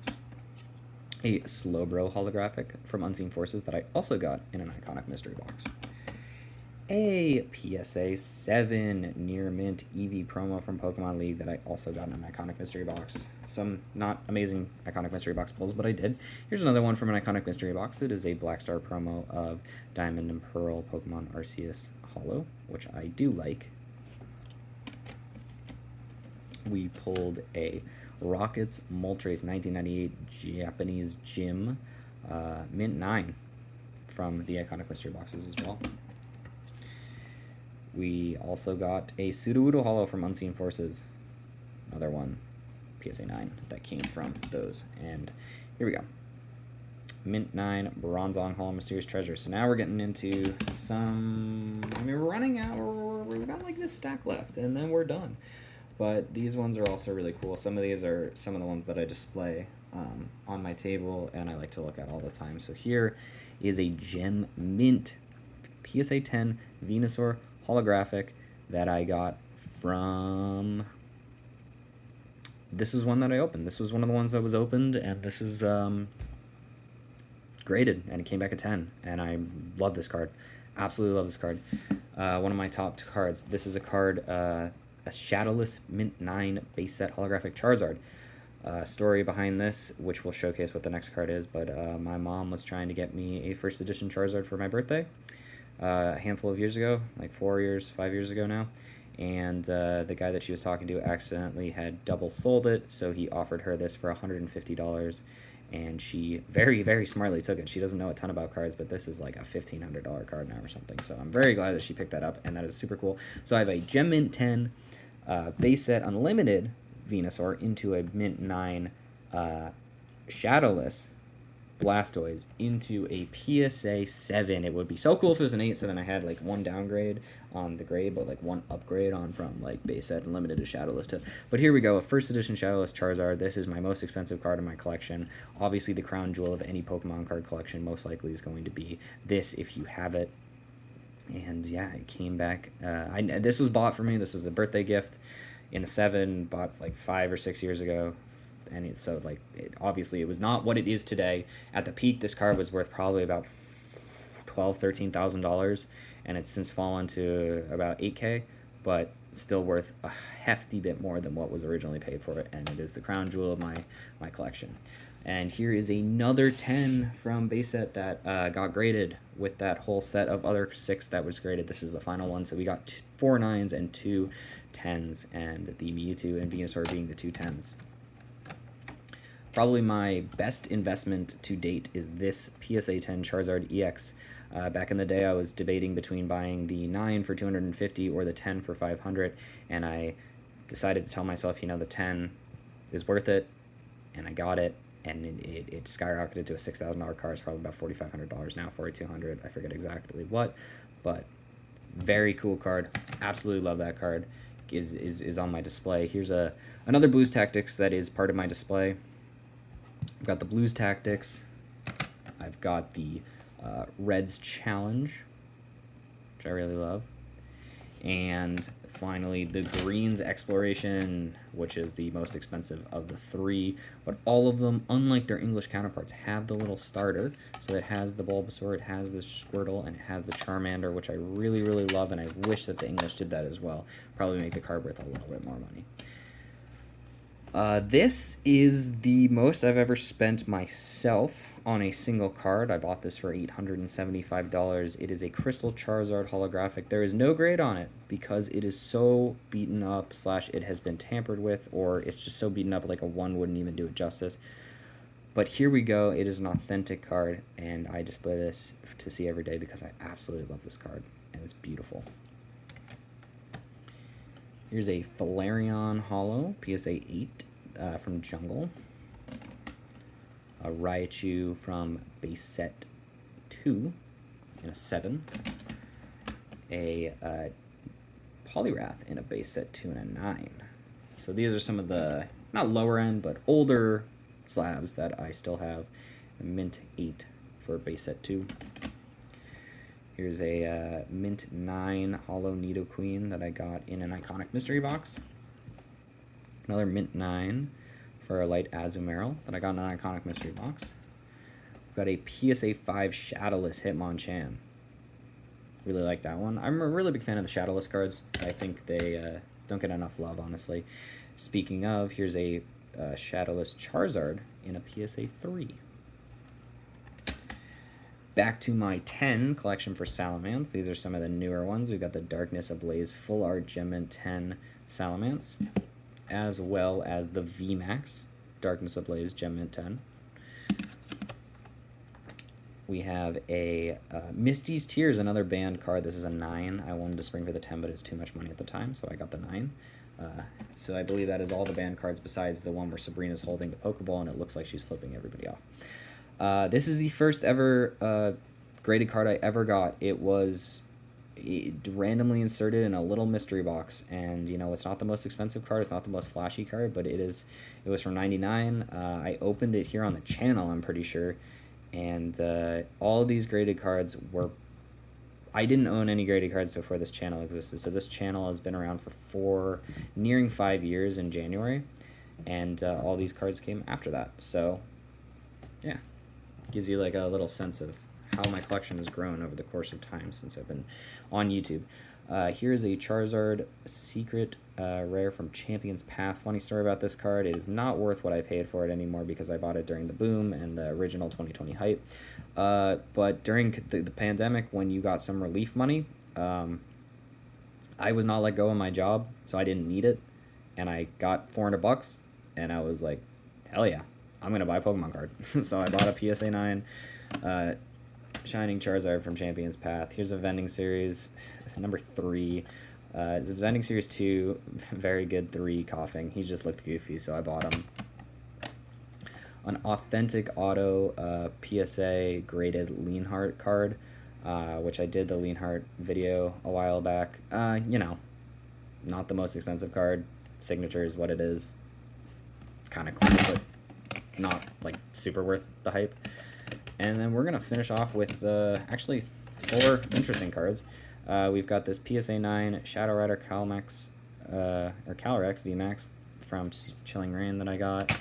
A Slowbro holographic from Unseen Forces that I also got in an iconic mystery box. A PSA 7 near Mint Eevee promo from Pokemon League that I also got in an iconic mystery box. Some not amazing iconic mystery box pulls, but I did. Here's another one from an iconic mystery box. It is a Black Star promo of Diamond and Pearl Pokemon Arceus Holo, which I do like. We pulled a Rockets Moltres 1998 Japanese Gym Mint 9 from the iconic mystery boxes as well. We also got a Sudowoodo Holo from Unseen Forces. Another one, PSA 9, that came from those. And here we go. Mint 9 Bronzong Holo Mysterious Treasure. So now we're getting into some... I mean, we're running out. We've got like this stack left, and then we're done. But these ones are also really cool. Some of these are some of the ones that I display on my table, and I like to look at all the time. So here is a Gem Mint PSA 10 Venusaur holographic that I got from... This is one that I opened. This was one of the ones that was opened, and this is graded, and it came back a 10, and I love this card. Absolutely love this card. One of my top cards. This is a card... a Shadowless Mint 9 base set holographic Charizard. Story behind this, which will showcase what the next card is, but my mom was trying to get me a first edition Charizard for my birthday a handful of years ago, like 5 years ago now, and the guy that she was talking to accidentally had double sold it, so he offered her this for $150, and she very, very smartly took it. She doesn't know a ton about cards, but this is like a $1,500 card now or something, so I'm very glad that she picked that up, and that is super cool. So I have a Gem Mint 10 base set unlimited Venusaur into a Mint 9 Shadowless Blastoise into a PSA 7. It would be so cool if it was an 8, so then I had like one downgrade on the grade, but like one upgrade on from like base set and limited to Shadowless to. But here we go, a first edition Shadowless Charizard. This is my most expensive card in my collection. Obviously, the crown jewel of any Pokemon card collection most likely is going to be this if you have it. And yeah, it came back. This was bought for me. This was a birthday gift in a 7, bought like 5 or 6 years ago. And so like obviously it was not what it is today. At the peak, this card was worth probably about $12,000-$13,000, and it's since fallen to about 8K, but still worth a hefty bit more than what was originally paid for it, and it is the crown jewel of my collection. And here is another 10 from base set that got graded with that whole set of other 6 that was graded. This is the final one, so we got 4 9s and 2 10s, and the Mewtwo and Venusaur being the 2 10s. Probably my best investment to date is this PSA 10 Charizard EX. Back in the day, I was debating between buying the 9 for $250 or the 10 for $500, and I decided to tell myself, you know, the 10 is worth it, and I got it, and it skyrocketed to a $6,000 card. It's probably about $4,500 now, $4,200. I forget exactly what, but very cool card. Absolutely love that card. Is on my display. Here's another Blues Tactics that is part of my display. I've got the Blues Tactics. I've got the Reds Challenge, which I really love. And finally, the Greens Exploration, which is the most expensive of the 3. But all of them, unlike their English counterparts, have the little starter. So it has the Bulbasaur, it has the Squirtle, and it has the Charmander, which I really, really love. And I wish that the English did that as well. Probably make the card worth a little bit more money. This is the most I've ever spent myself on a single card. I bought this for $875. It is a Crystal Charizard holographic. There is no grade on it because it is so beaten up / it has been tampered with, or it's just so beaten up like a 1 wouldn't even do it justice. But here we go. It is an authentic card, and I display this to see every day because I absolutely love this card, and it's beautiful. Here's a Flareon Holo, PSA 8 from Jungle. A Raichu from base set 2 in a 7. A Poliwrath in a base set 2 and a 9. So these are some of the, not lower end, but older slabs that I still have. A Mint 8 for base set 2. Here's a Mint 9 Holo Nidoqueen that I got in an Iconic Mystery Box. Another Mint 9 for a Light Azumarill that I got in an Iconic Mystery Box. We've got a PSA 5 Shadowless Hitmonchan. Really like that one. I'm a really big fan of the Shadowless cards. I think they don't get enough love, honestly. Speaking of, here's a Shadowless Charizard in a PSA 3. Back to my 10 collection for Salamence. These are some of the newer ones. We've got the Darkness Ablaze Full Art Gem Mint 10 Salamence, as well as the VMAX Darkness Ablaze Gem Mint 10. We have a Misty's Tears, another banned card. This is a 9. I wanted to spring for the 10, but it's too much money at the time, so I got the 9. So I believe that is all the banned cards besides the one where Sabrina's holding the Pokeball, and it looks like she's flipping everybody off. This is the first ever graded card I ever got. It was randomly inserted in a little mystery box, and you know, it's not the most expensive card, it's not the most flashy card, but it was from 99. I opened it here on the channel, I'm pretty sure, and all of these graded cards were, I didn't own any graded cards before this channel existed, so this channel has been around for nearing 5 years in January, and all these cards came after that. So yeah, gives you like a little sense of how my collection has grown over the course of time since I've been on YouTube. Here's a Charizard Secret Rare from Champion's Path. Funny story about this card. It is not worth what I paid for it anymore because I bought it during the boom and the original 2020 hype. But during the pandemic, when you got some relief money, I was not let go of my job, so I didn't need it. And I got $400, and I was like, hell yeah, I'm going to buy a Pokemon card. So I bought a PSA 9 Shining Charizard from Champion's Path. Here's a Vending Series, number 3. It's a Vending Series 2, very good 3 coughing. He just looked goofy, so I bought him. an authentic auto PSA graded Leanheart card, which I did the Leanheart video a while back. You know, not the most expensive card. Signature is what it is. Kind of cool, but not like super worth the hype. And then we're gonna finish off with actually 4 interesting cards. We've got this PSA 9 Shadow Rider Calmax, or Calyrex VMAX from Chilling Rain that I got.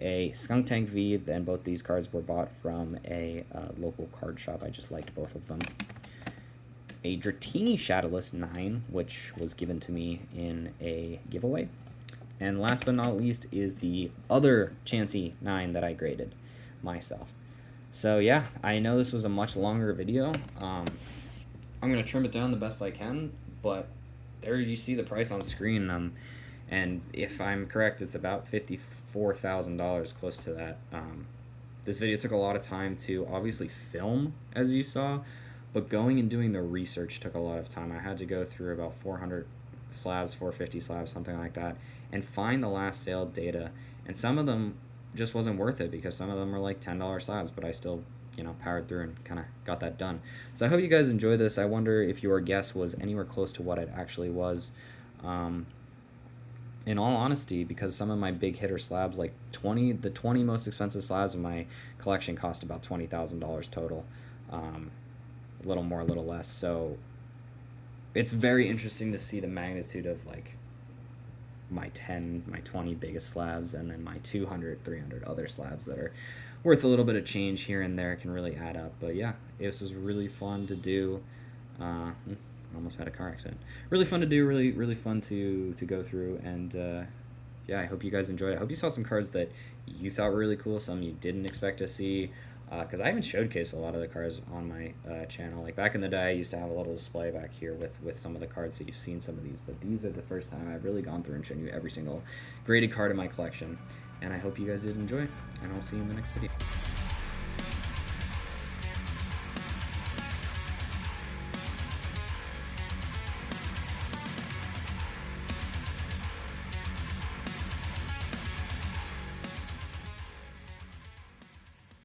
A Skunk Tank V, and both these cards were bought from a local card shop. I just liked both of them. A Dratini Shadowless 9, which was given to me in a giveaway. And last but not least is the other Chansey 9 that I graded myself. So yeah, I know this was a much longer video. I'm going to trim it down the best I can, but there you see the price on screen. And if I'm correct, it's about $54,000, close to that. This video took a lot of time to obviously film, as you saw, but going and doing the research took a lot of time. I had to go through about 400 slabs, 450 slabs, something like that, and find the last sale data. And some of them just wasn't worth it because some of them were like $10 slabs, but I still, you know, powered through and kind of got that done. So I hope you guys enjoy this. I wonder if your guess was anywhere close to what it actually was. In all honesty, because some of my big hitter slabs, like the 20 most expensive slabs in my collection cost about $20,000 total. A little more, a little less. So it's very interesting to see the magnitude of like my 20 biggest slabs, and then my 200, 300 other slabs that are worth a little bit of change here and there can really add up. But yeah, this was really fun to do. Almost had a car accident. Really fun to do, really fun to go through, and yeah, I hope you guys enjoyed it. I hope you saw some cards that you thought were really cool, some you didn't expect to see, because I haven't showcased a lot of the cards on my channel. Like back in the day, I used to have a little display back here with some of the cards, so you've seen some of these, but these are the first time I've really gone through and shown you every single graded card in my collection, and I hope you guys did enjoy, and I'll see you in the next video.